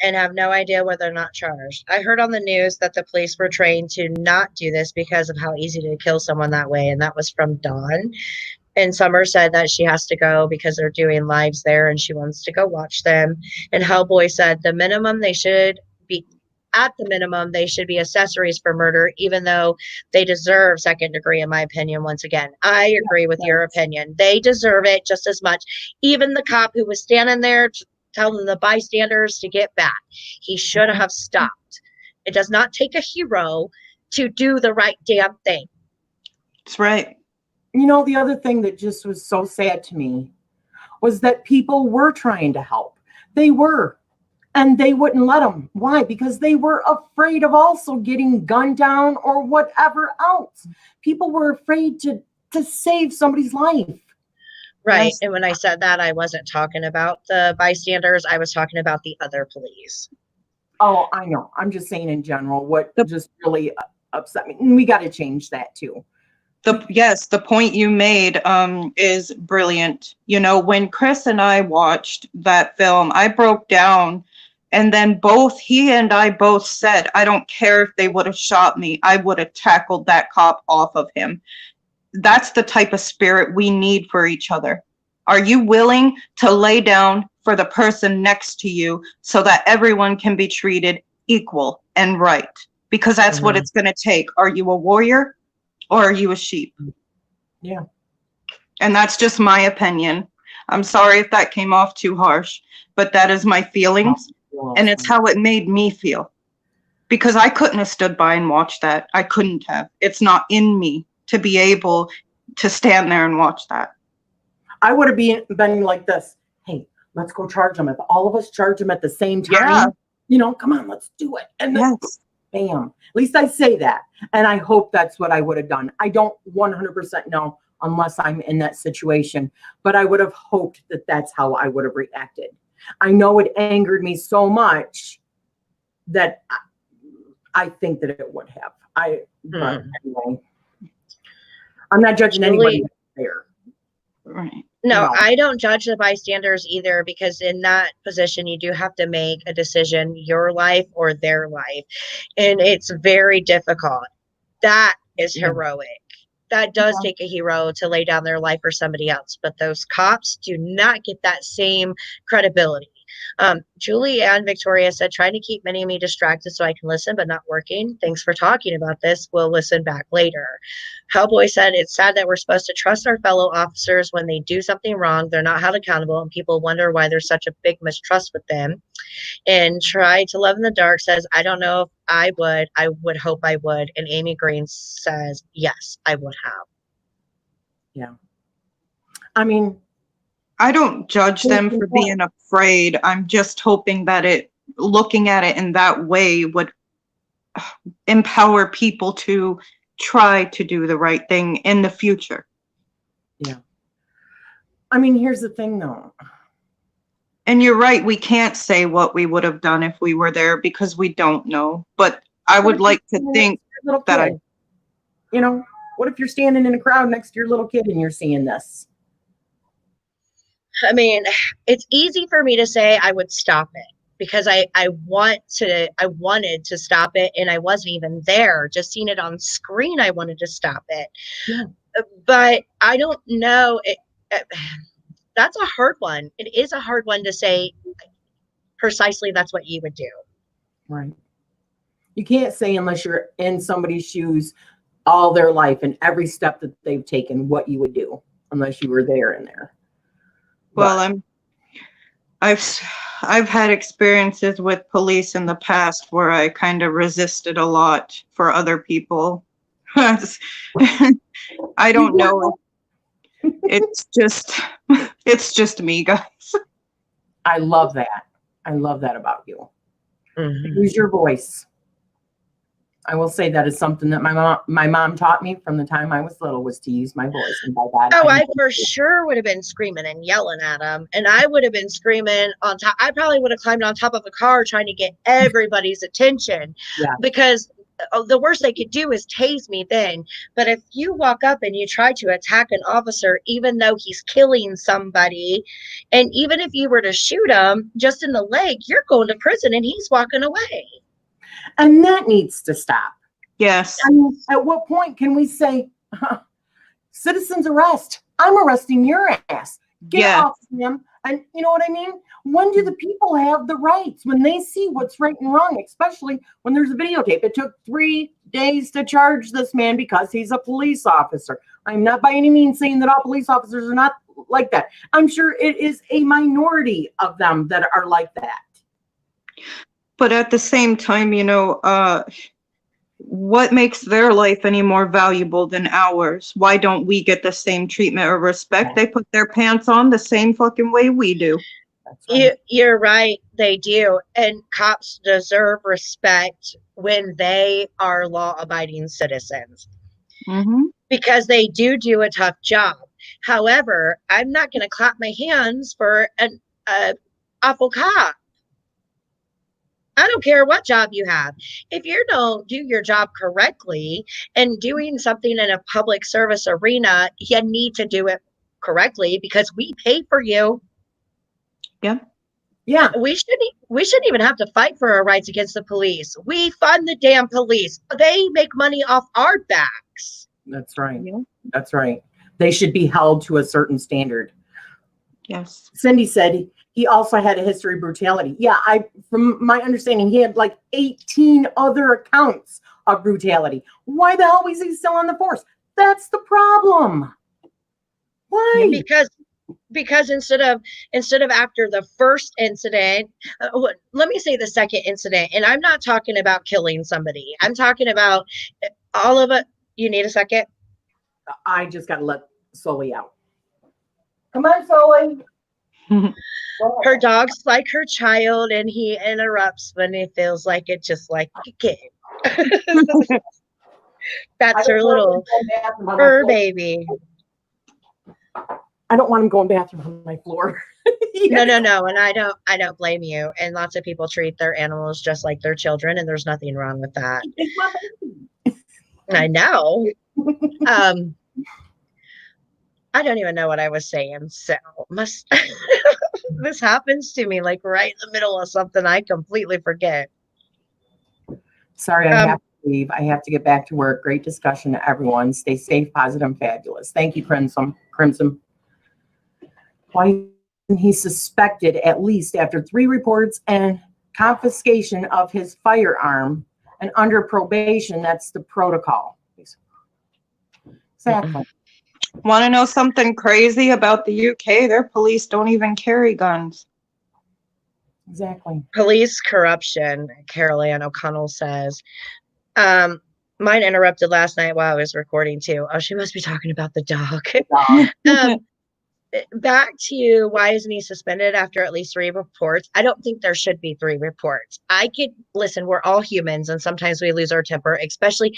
And have no idea whether or not charged. I heard on the news that the police were trained to not do this because of how easy to kill someone that way. And that was from Dawn. And Summer said that she has to go because they're doing lives there and she wants to go watch them. And Hellboy said the minimum they should be, at the minimum, they should be accessories for murder, even though they deserve second degree, in my opinion. Once again, I agree with your opinion. They deserve it just as much. Even the cop who was standing there telling the bystanders to get back, he should have stopped. It does not take a hero to do the right damn thing.
That's right.
You know, the other thing that just was so sad to me was that people were trying to help. They were. And they wouldn't let them. Why? Because they were afraid of also getting gunned down or whatever else. People were afraid to save somebody's life.
Right.
Yes.
And when I said that, I wasn't talking about the bystanders. I was talking about the other police.
Oh, I know. I'm just saying in general, what just really upset me. And we got to change that too.
The point you made is brilliant. You know, when Chris and I watched that film, I broke down, and then he and I both said, I don't care if they would have shot me, I would have tackled that cop off of him. That's the type of spirit we need for each other. Are you willing to lay down for the person next to you so that everyone can be treated equal and right? Because that's what it's going to take. Are you a warrior? Or are you a sheep?
Yeah.
And that's just my opinion. I'm sorry if that came off too harsh, but that is my feelings. And it's how it made me feel. Because I couldn't have stood by and watched that. I couldn't have. It's not in me to be able to stand there and watch that.
I would have been like this. Hey, let's go charge them. If all of us charge them at the same time,
Yeah.
you know, come on, let's do it. And then,
Yes.
bam. At least I say that. And I hope that's what I would have done. I don't 100% know unless I'm in that situation, but I would have hoped that that's how I would have reacted. I know it angered me so much that I think that it would have. But anyway, I'm not judging anybody there.
Right.
No,
No.
I don't judge the bystanders either, because in that position, you do have to make a decision, your life or their life. And it's very difficult. That is heroic. That does take a hero to lay down their life for somebody else. But those cops do not get that same credibility. Julie and Victoria said, trying to keep many of me distracted so I can listen, but not working. Thanks for talking about this. We'll listen back later. Hellboy said, it's sad that we're supposed to trust our fellow officers when they do something wrong. They're not held accountable, and people wonder why there's such a big mistrust with them. And Try to Love in the Dark says, I don't know if I would hope I would. And Amy Green says, yes, I would have.
Yeah. I mean,
I don't judge them for being afraid. I'm just hoping that looking at it in that way would empower people to try to do the right thing in the future.
Yeah. I mean, here's the thing though.
And you're right, we can't say what we would have done if we were there because we don't know. But I would like to think that
you know, what if you're standing in a crowd next to your little kid and you're seeing this?
I mean, it's easy for me to say I would stop it because I wanted to stop it, and I wasn't even there. Just seeing it on screen, I wanted to stop it.
Yeah.
But I don't know. That's a hard one. It is a hard one to say precisely that's what you would do.
Right. You can't say unless you're in somebody's shoes all their life and every step that they've taken what you would do unless you were there in there.
Well, I've had experiences with police in the past where I kind of resisted a lot for other people. I don't know. It's just me, guys.
I love that. I love that about you. Use your voice. I will say that is something that my mom taught me from the time I was little, was to use my voice. And by that,
I for sure would have been screaming and yelling at him. And I would have been screaming on top. I probably would have climbed on top of a car trying to get everybody's attention.
Yeah.
Because the worst they could do is tase me then. But if you walk up and you try to attack an officer, even though he's killing somebody, and even if you were to shoot him just in the leg, you're going to prison and he's walking away.
And that needs to stop.
Yes.
I mean, at what point can we say, citizen's arrest? I'm arresting your ass. Get off of him. And you know what I mean? When do the people have the rights? When they see what's right and wrong, especially when there's a videotape. It took 3 days to charge this man because he's a police officer. I'm not by any means saying that all police officers are not like that. I'm sure it is a minority of them that are like that.
But at the same time, you know, what makes their life any more valuable than ours? Why don't we get the same treatment or respect? They put their pants on the same fucking way we do.
That's right.
You're right, they do. And cops deserve respect when they are law-abiding citizens
Mm-hmm.
because they do a tough job. However, I'm not going to clap my hands for an awful cop. I don't care what job you have. If you don't do your job correctly and doing something in a public service arena, you need to do it correctly because we pay for you.
Yeah.
Yeah.
We shouldn't even have to fight for our rights against the police. We fund the damn police. They make money off our backs.
That's right.
Yeah.
That's right. They should be held to a certain standard.
Yes.
Cindy said he also had a history of brutality. Yeah, from my understanding, he had like 18 other accounts of brutality. Why the hell was he still on the force? That's the problem. Why?
Because instead of after the first incident, let me say the second incident, and I'm not talking about killing somebody. I'm talking about all of it. You need a second?
I just got to let Sully out. Come on, Sully.
Her dog's like her child, and he interrupts when he feels like it, just like a kid. That's her little fur baby.
I don't want him going bathroom on my floor.
No, and I don't blame you. And lots of people treat their animals just like their children, and there's nothing wrong with that. I know. I don't even know what I was saying. So this happens to me like right in the middle of something I completely forget.
Sorry, I have to leave. I have to get back to work. Great discussion, everyone. Stay safe, positive, and fabulous. Thank you, Crimson. Why isn't he suspected at least after 3 reports and confiscation of his firearm and under probation? That's the protocol. Exactly.
Want to know something crazy about the UK? Their police don't even carry guns.
Exactly.
Police corruption, Carol Ann O'Connell says. Mine interrupted last night while I was recording too. Oh, she must be talking about the dog. Back to why isn't he suspended after at least 3 reports? I don't think there should be 3 reports. Listen, we're all humans and sometimes we lose our temper, especially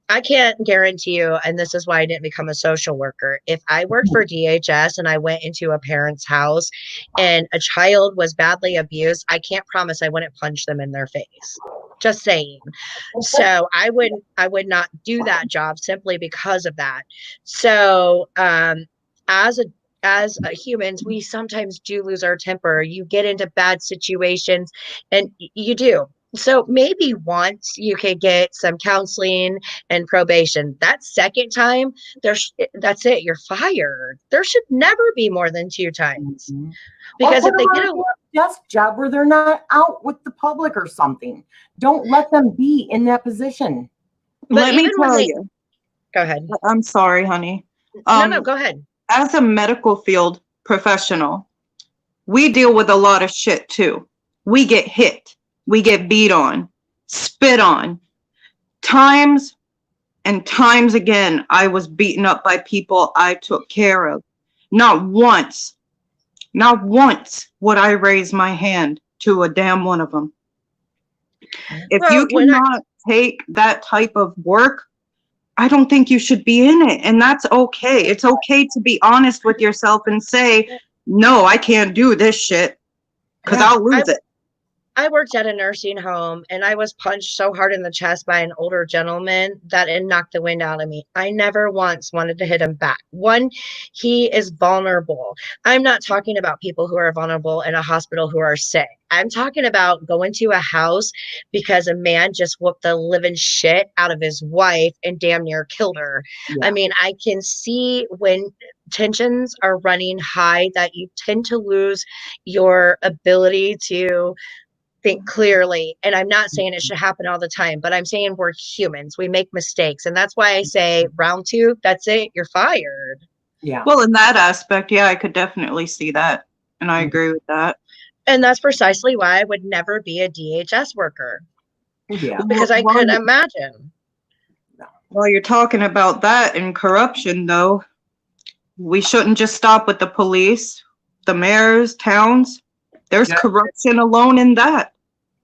I can't guarantee you, and this is why I didn't become a social worker. If I worked for DHS and I went into a parent's house and a child was badly abused, I can't promise I wouldn't punch them in their face. Just saying. So I would not do that job simply because of that. So as humans, we sometimes do lose our temper. You get into bad situations and you do. So maybe once you could get some counseling and probation. That second time, that's it. You're fired. There should never be more than 2 times. Because if they get a
desk job where they're not out with the public or something, don't let them be in that position.
Let me tell you.
Go ahead.
I'm sorry, honey.
No, go ahead.
As a medical field professional, we deal with a lot of shit too. We get hit. We get beat on, spit on. Times and times again, I was beaten up by people I took care of. Not once would I raise my hand to a damn one of them. If you cannot take that type of work, I don't think you should be in it. And that's okay. It's okay to be honest with yourself and say, no, I can't do this shit because I'll lose it.
I worked at a nursing home and I was punched so hard in the chest by an older gentleman that it knocked the wind out of me. I never once wanted to hit him back. One, he is vulnerable. I'm not talking about people who are vulnerable in a hospital who are sick. I'm talking about going to a house because a man just whooped the living shit out of his wife and damn near killed her. Yeah. I mean, I can see when tensions are running high that you tend to lose your ability to think clearly. And I'm not saying it should happen all the time, but I'm saying we're humans. We make mistakes. And that's why I say round 2, that's it. You're fired.
Yeah.
Well, in that aspect, yeah, I could definitely see that. And I agree with that.
And that's precisely why I would never be a DHS worker.
Yeah.
because I couldn't imagine.
While you're talking about that and corruption, though, we shouldn't just stop with the police, the mayors, towns. There's
Yeah.
corruption alone in that.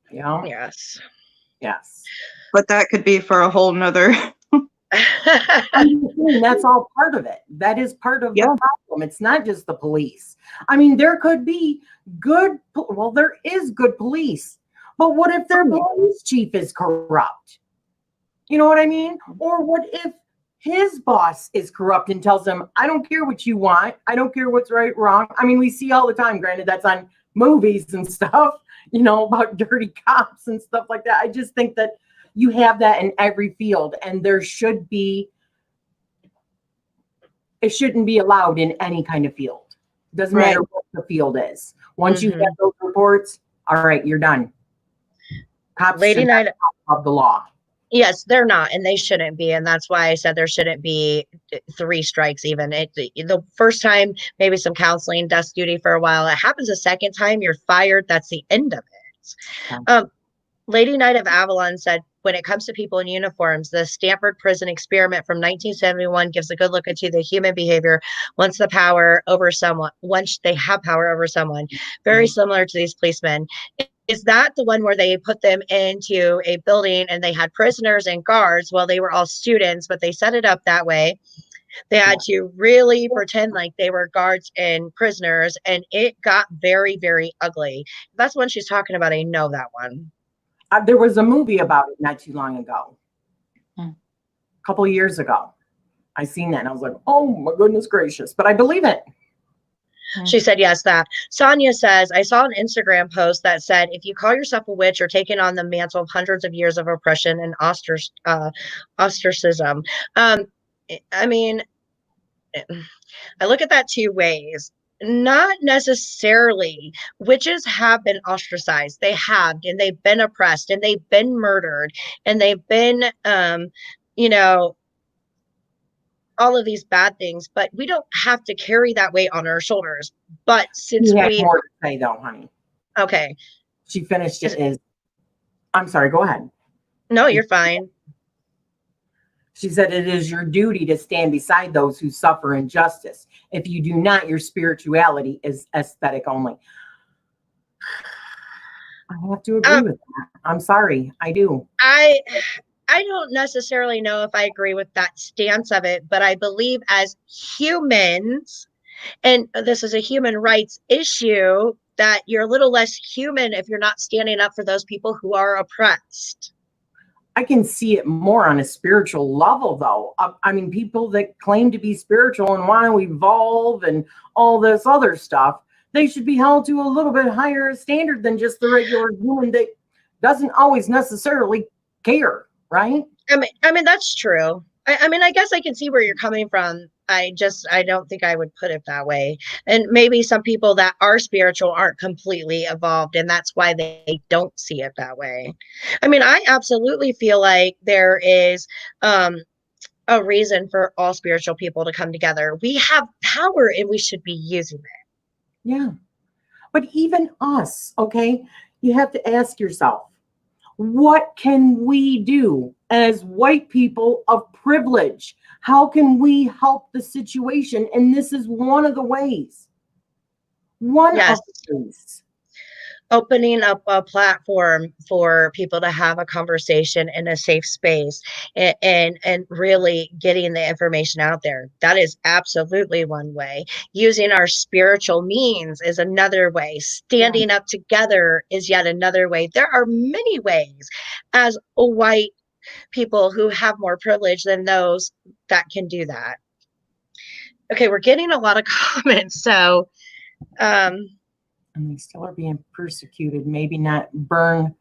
Yeah.
Yes.
Yes.
But that could be for a whole nother.
I'm just saying that's all part of it. That is part of the problem. It's not just the police. I mean, there could be there is good police, but what if their police chief is corrupt? You know what I mean? Or what if his boss is corrupt and tells him, I don't care what you want. I don't care what's right, wrong. I mean, we see all the time, granted, that's on movies and stuff, about dirty cops and stuff like that. I just think that you have that in every field, and it shouldn't be allowed in any kind of field. Doesn't matter what the field is. Once you have those reports, all right, you're done. Cops
Lady
should
Night
not of the law.
Yes, they're not, and they shouldn't be, and that's why I said there shouldn't be 3 strikes even. The first time, maybe some counseling, desk duty for a while. It happens a second time, you're fired. That's the end of it.
Okay.
Lady Knight of Avalon said, when it comes to people in uniforms, the Stanford prison experiment from 1971 gives a good look into the human behavior once they have power over someone. Very similar to these policemen. Is that the one where they put them into a building and they had prisoners and guards? Well, they were all students, but they set it up that way. They had to really pretend like they were guards and prisoners, and it got very, very ugly. That's what she's talking about. I know that one.
There was a movie about it not too long ago. A couple of years ago. I seen that and I was like, oh my goodness gracious. But I believe it.
She said, yes, that. Sonia says, I saw an Instagram post that said, if you call yourself a witch, you're taking on the mantle of hundreds of years of oppression and ostracism. I mean, I look at that 2 ways. Not necessarily. Witches have been ostracized. They have, and they've been oppressed, and they've been murdered, and they've been, all of these bad things, but we don't have to carry that weight on our shoulders. But since
we have more to say though, honey.
Okay.
She finished it I'm sorry, go ahead.
No, you're fine.
She said it is your duty to stand beside those who suffer injustice. If you do not, your spirituality is aesthetic only. I have to agree with that. I'm sorry, I do.
I don't necessarily know if I agree with that stance of it, but I believe as humans, and this is a human rights issue, that you're a little less human if you're not standing up for those people who are oppressed.
I can see it more on a spiritual level, though. I mean, people that claim to be spiritual and want to evolve and all this other stuff, they should be held to a little bit higher standard than just the regular human that doesn't always necessarily care. Right?
I mean, that's true. I mean, I guess I can see where you're coming from. I don't think I would put it that way. And maybe some people that are spiritual aren't completely evolved, and that's why they don't see it that way. I mean, I absolutely feel like there is a reason for all spiritual people to come together. We have power and we should be using it.
Yeah. But even us, okay, you have to ask yourself, what can we do as white people of privilege? How can we help the situation? And this is one of the ways. One of the ways.
Opening up a platform for people to have a conversation in a safe space and really getting the information out there. That is absolutely one way. Using our spiritual means is another way. Standing up together is yet another way. There are many ways as white people who have more privilege than those that can do that. Okay, we're getting a lot of comments. So,
and they still are being persecuted, maybe not burned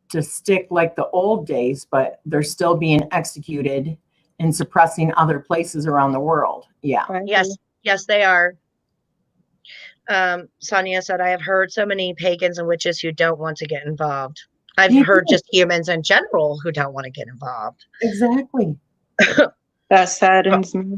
to stick like the old days, but they're still being executed and suppressing other places around the world. Yeah.
Yes, they are. Sonia said, I have heard so many pagans and witches who don't want to get involved. I've heard just humans in general who don't want to get involved.
Exactly.
That saddens me.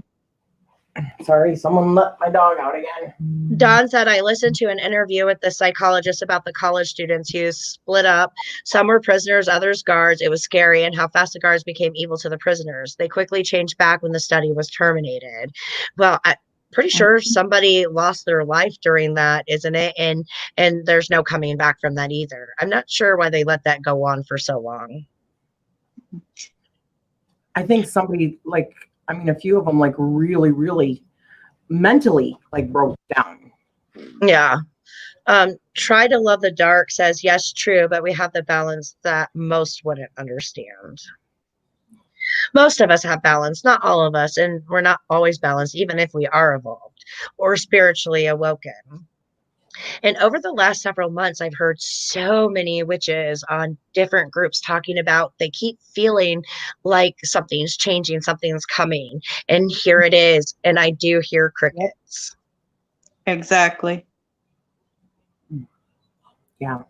Sorry, someone let my dog out again.
Don said, I listened to an interview with the psychologist about the college students who split up. Some were prisoners, others guards. It was scary, and how fast the guards became evil to the prisoners. They quickly changed back when the study was terminated. Well, I'm pretty sure somebody lost their life during that, isn't it? And there's no coming back from that either. I'm not sure why they let that go on for so long.
I think somebody a few of them really, really mentally broke down.
Yeah. Try to love the dark says, yes, true, but we have the balance that most wouldn't understand. Most of us have balance, not all of us, and we're not always balanced, even if we are evolved or spiritually awoken. And over the last several months, I've heard so many witches on different groups talking about they keep feeling like something's changing, something's coming, and here it is. And I do hear crickets.
Exactly.
Yeah.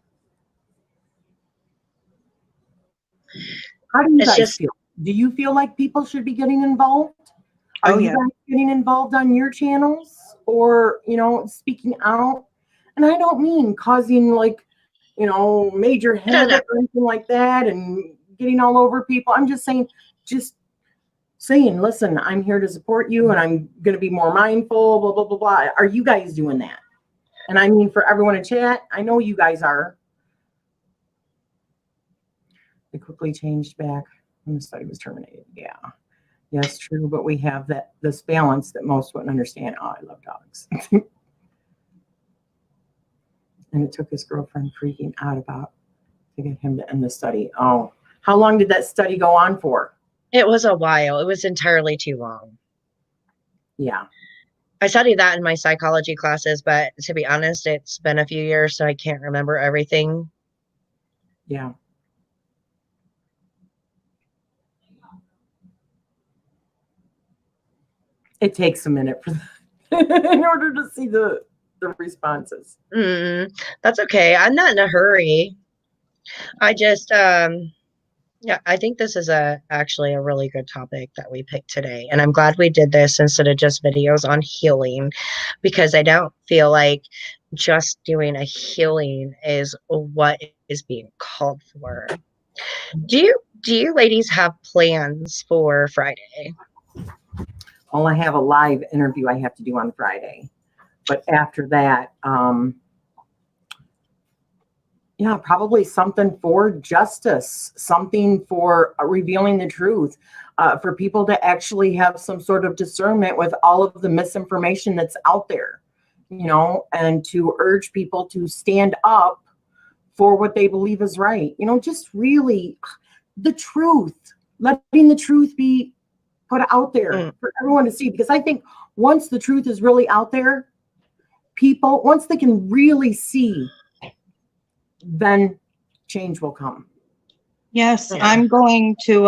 How do you guys feel? Do you feel like people should be getting involved? Are you guys getting involved on your channels or, speaking out? And I don't mean causing major havoc or anything like that and getting all over people. I'm just saying, listen, I'm here to support you and I'm going to be more mindful, blah, blah, blah, blah. Are you guys doing that? And I mean, for everyone in chat, I know you guys are. They quickly changed back when the study was terminated. Yeah. Yes, true. But we have this balance that most wouldn't understand. Oh, I love dogs. And it took his girlfriend freaking out about to get him to end the study. Oh, how long did that study go on for?
It was a while. It was entirely too long.
Yeah.
I studied that in my psychology classes, but to be honest, it's been a few years, so I can't remember everything.
Yeah. It takes a minute for that in order to see the responses.
That's okay. I'm not in a hurry. I just, yeah, I think this is actually a really good topic that we picked today. And I'm glad we did this instead of just videos on healing, because I don't feel like just doing a healing is what is being called for. Do you ladies have plans for Friday?
Well, I have a live interview I have to do on Friday. But after that, yeah, probably something for justice, something for revealing the truth, for people to actually have some sort of discernment with all of the misinformation that's out there, and to urge people to stand up for what they believe is right. Just really the truth, letting the truth be put out there for everyone to see. Because I think once the truth is really out there, people, once they can really see, then change will come.
Yes, yeah. I'm going to,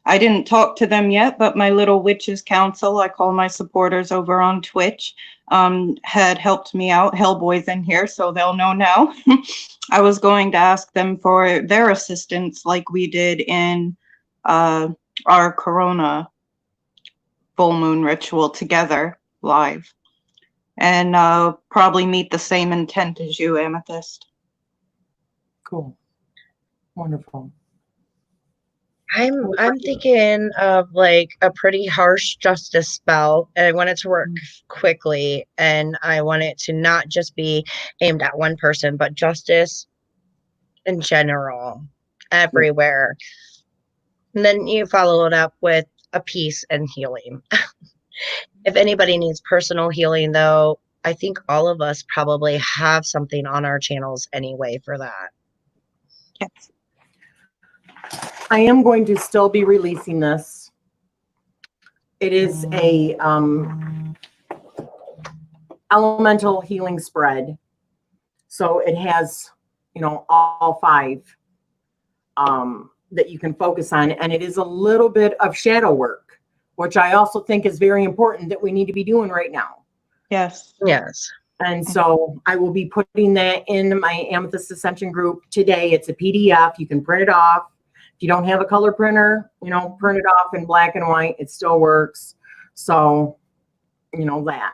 I didn't talk to them yet, but my little witches council, I call my supporters over on Twitch, had helped me out. Hellboy's in here, so they'll know now. I was going to ask them for their assistance like we did in our Corona full moon ritual together live, and probably meet the same intent as you, Amethyst.
Cool. Wonderful.
I'm thinking of like a pretty harsh justice spell, and I want it to work quickly, and I want it to not just be aimed at one person, but justice in general, everywhere. And then you follow it up with a peace and healing. If anybody needs personal healing, though, I think all of us probably have something on our channels anyway for that.
Yes.
I am going to still be releasing this. It is a elemental healing spread. So it has, all 5 that you can focus on. And it is a little bit of shadow work, which I also think is very important that we need to be doing right now.
Yes.
Yes.
And so I will be putting that in my Amethyst Ascension group today. It's a PDF. You can print it off. If you don't have a color printer, print it off in black and white. It still works. So you know, that.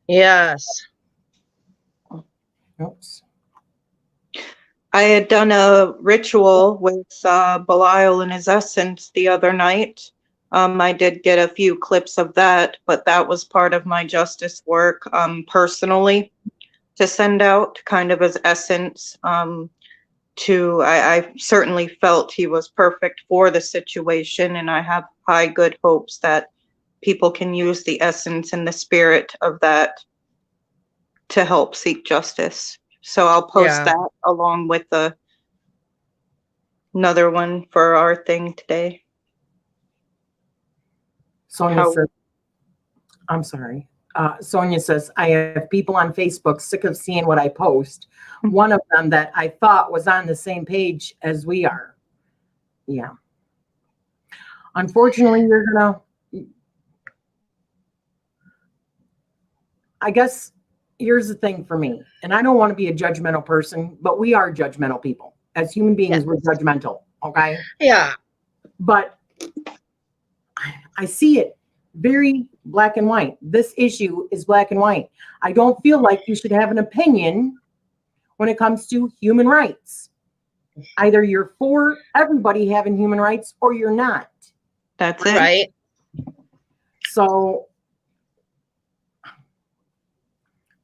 Yes.
Oops.
I had done a ritual with Belial and his essence the other night. I did get a few clips of that, but that was part of my justice work personally to send out kind of as essence. I certainly felt he was perfect for the situation, and I have high good hopes that people can use the essence and the spirit of that to help seek justice. So I'll post that along with another one for our thing today.
Sonia says, I'm sorry. Sonia says, I have people on Facebook sick of seeing what I post. One of them that I thought was on the same page as we are. Yeah. Unfortunately, you're gonna, I guess here's the thing for me, and I don't want to be a judgmental person, but we are judgmental people. As human beings, we're judgmental, okay?
Yeah.
But I see it very black and white. This issue is black and white. I don't feel like you should have an opinion when it comes to human rights. Either you're for everybody having human rights or you're not.
That's it.
Right.
So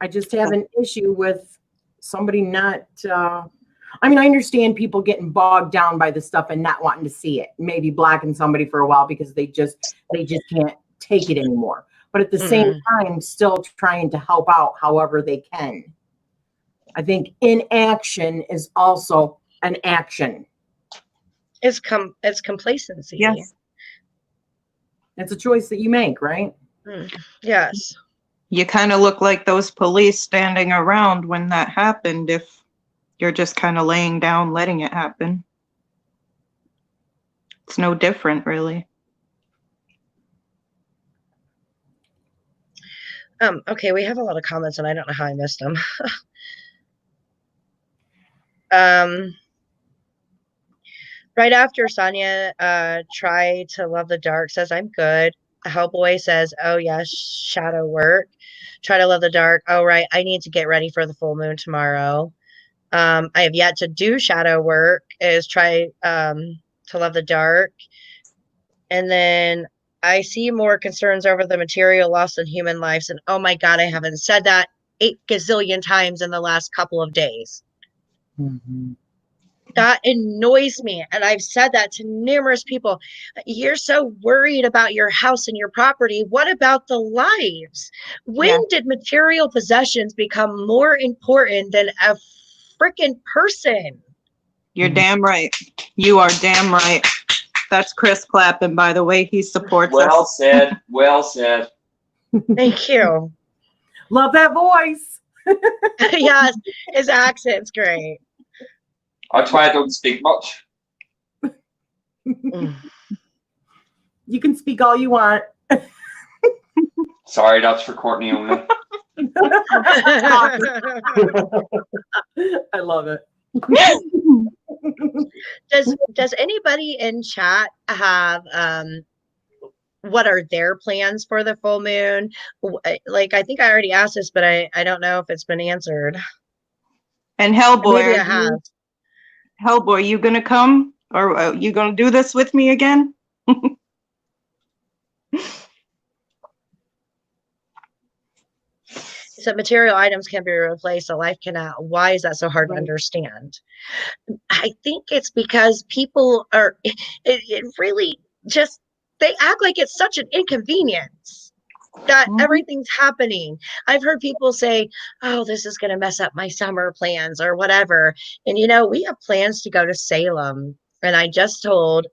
I just have an issue with somebody not, I mean, I understand people getting bogged down by the stuff and not wanting to see it, maybe blocking somebody for a while because they just can't take it anymore. But at the same time, still trying to help out however they can. I think inaction is also an action.
It's complacency.
Yes.
It's a choice that you make, right?
Yes.
You kind of look like those police standing around when that happened if you're just kind of laying down, letting it happen. It's no different, really.
Okay, we have a lot of comments and I don't know how I missed them. Right after Sonia, try to love the dark says, I'm good. Hellboy says, oh yes, shadow work. Try to love the dark. Oh, right. I need to get ready for the full moon tomorrow. I have yet to do shadow work is try to love the dark. And then I see more concerns over the material loss in human lives. And oh my God, I haven't said that 8 gazillion times in the last couple of days.
Mm-hmm.
That annoys me. And I've said that to numerous people. You're so worried about your house and your property. What about the lives? When did material possessions become more important than a freaking person?
You're damn right. You are damn right. That's Chris clapping, by the way. He supports us.
Well said. Well said.
Thank you.
Love that voice.
Yes, his accent's great.
I try not to speak much.
You can speak all you want.
Sorry, that's for Courtney only.
I love it.
Does anybody in chat have what are their plans for the full moon? Like, I think I already asked this, but I don't know if it's been answered.
And Hellboy,
maybe I have.
Hellboy, you gonna come, or you gonna do this with me again?
So material items can be replaced, so life cannot. Why is that so hard to understand? I think it's because people are, it really just, they act like it's such an inconvenience that everything's happening. I've heard people say, oh, this is going to mess up my summer plans or whatever. And, you know, we have plans to go to Salem. And I just told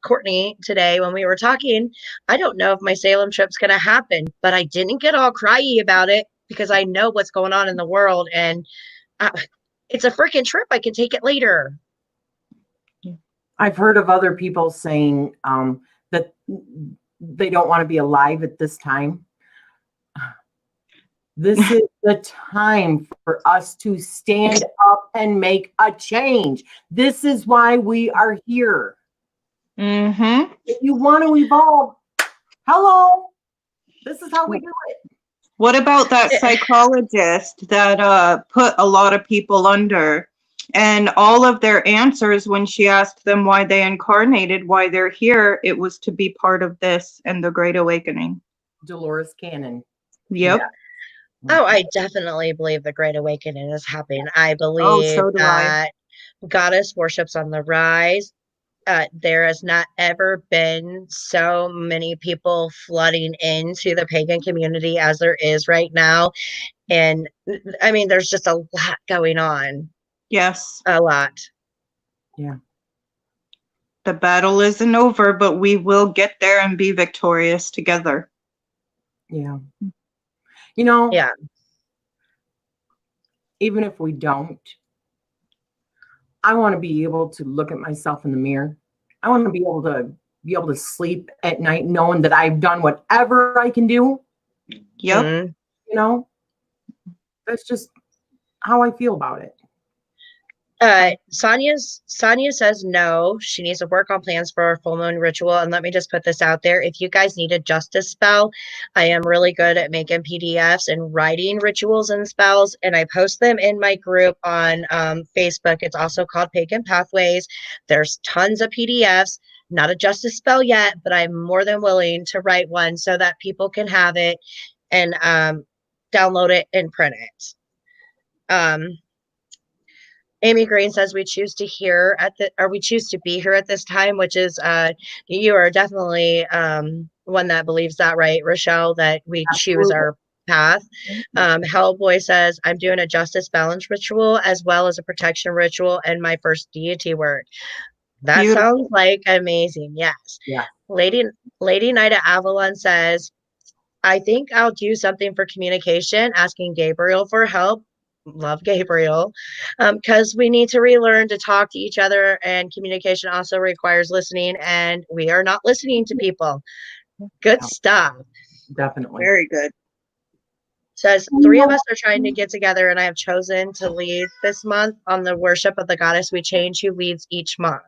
Courtney today when we were talking, I don't know if my Salem trip's going to happen, but I didn't get all cryy about it because I know what's going on in the world. And it's a freaking trip. I can take it later.
I've heard of other people saying that they don't want to be alive at this time. This is the time for us to stand up and make a change. This is why we are here.
Mm-hmm.
If you want to evolve, hello, This is how we do it.
What about that psychologist that put a lot of people under, and all of their answers when she asked them why they incarnated, why they're here, it was to be part of this and the Great Awakening.
Dolores Cannon.
Yep.
Yeah.
Oh, I definitely believe the Great Awakening is happening. I believe
Oh, so do I.
that goddess worship's on the rise. There has not ever been so many people flooding into the pagan community as there is right now. And I mean, there's just a lot going on.
Yes.
A lot.
Yeah.
The battle isn't over, but we will get there and be victorious together.
Yeah. You know,
Yeah.
even if we don't, I want to be able to look at myself in the mirror. I want to be able to sleep at night knowing that I've done whatever I can do.
Yep.
Mhm.
You know, that's just how I feel about it.
Sonia says no. She needs to work on plans for a full moon ritual. And let me just put this out there. If you guys need a justice spell, I am really good at making PDFs and writing rituals and spells. And I post them in my group on Facebook. It's also called Pagan Pathways. There's tons of PDFs. Not a justice spell yet, but I'm more than willing to write one so that people can have it and download it and print it. Amy Green says we choose to we choose to be here at this time, which is you are definitely one that believes that, right, Rochelle, that we choose our path. Hellboy says I'm doing a justice balance ritual as well as a protection ritual and my first deity work. That
Beautiful.
sounds like amazing. Yes.
Yeah.
Lady Nida Avalon says, I think I'll do something for communication, asking Gabriel for help. Love Gabriel, because we need to relearn to talk to each other, and communication also requires listening, and we are not listening to people. Good stuff.
Definitely.
Very good.
Says 3 of us are trying to get together, and I have chosen to lead this month on the worship of the goddess we change, who leads each month.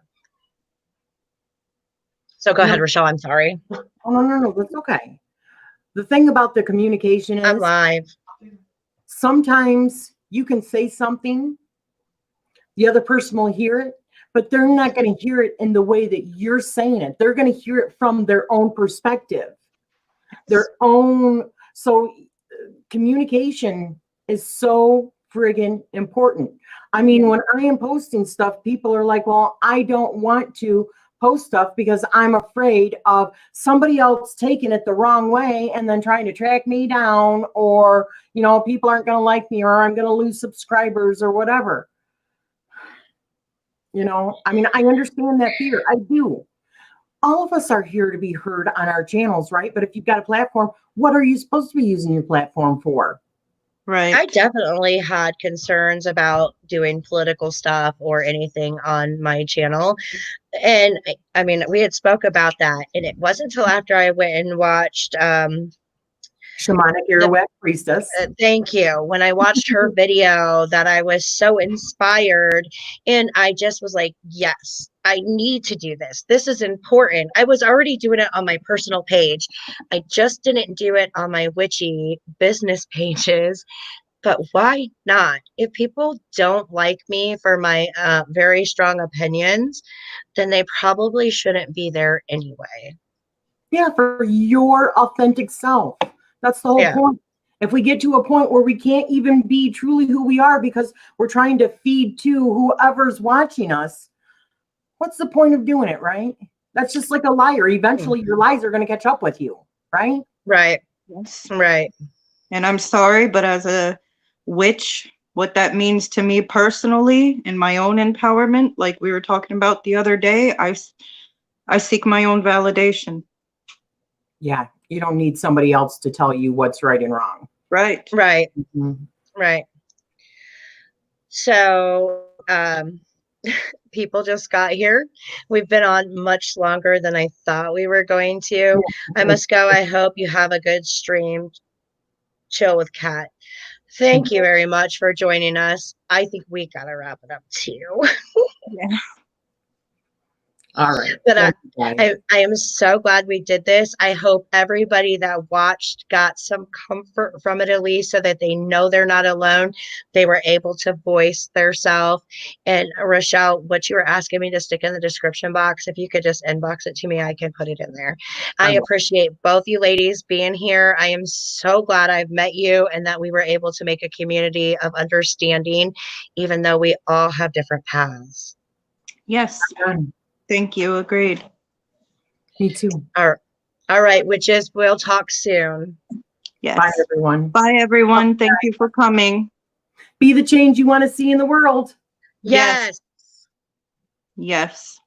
So go ahead, Rochelle. I'm sorry.
Oh, no, that's okay. The thing about the communication
I'm
is
live.
sometimes you can say something, the other person will hear it, but they're not going to hear it in the way that you're saying it. They're going to hear it from their own perspective, their own. So communication is so friggin' important. I mean, when I am posting stuff, people are like, well, I don't want to post stuff because I'm afraid of somebody else taking it the wrong way and then trying to track me down, or, you know, people aren't going to like me, or I'm going to lose subscribers or whatever. You know, I mean, I understand that fear. I do. All of us are here to be heard on our channels, right? But if you've got a platform, what are you supposed to be using your platform for?
Right.
I definitely had concerns about doing political stuff or anything on my channel. And I mean, we had spoke about that, and it wasn't until after I went and watched
Shamanic Earwax Priestess.
thank you. When I watched her video that I was so inspired, and I just was like, yes, I need to do this. This is important. I was already doing it on my personal page. I just didn't do it on my witchy business pages. But why not? If people don't like me for my very strong opinions, then they probably shouldn't be there anyway.
Yeah, for your authentic self. That's the whole point. If we get to a point where we can't even be truly who we are because we're trying to feed to whoever's watching us, what's the point of doing it, right? That's just like a liar. Eventually, your lies are going to catch up with you, right?
Right.
Yes.
Right.
And I'm sorry, but as a witch, what that means to me personally in my own empowerment, like we were talking about the other day, I seek my own validation.
Yeah, you don't need somebody else to tell you what's right and wrong.
Right.
Right.
Mm-hmm.
Right. So, people just got here. We've been on much longer than I thought we were going to. I must go. I hope you have a good stream. Chill with Kat. Thank you very much for joining us. I think we gotta wrap it up too.
Yeah.
All right.
But
Thank you, guys.
I am so glad we did this. I hope everybody that watched got some comfort from it, at least, so that they know they're not alone. They were able to voice their self. And Rochelle, what you were asking me to stick in the description box, if you could just inbox it to me, I can put it in there. I appreciate both you ladies being here. I am so glad I've met you and that we were able to make a community of understanding, even though we all have different paths.
Yes. Thank you. Agreed.
Me too.
All right, witches, we'll talk soon.
Yes.
Bye, everyone.
Bye, everyone. Thank you for coming.
Be the change you want to see in the world.
Yes.
Yes.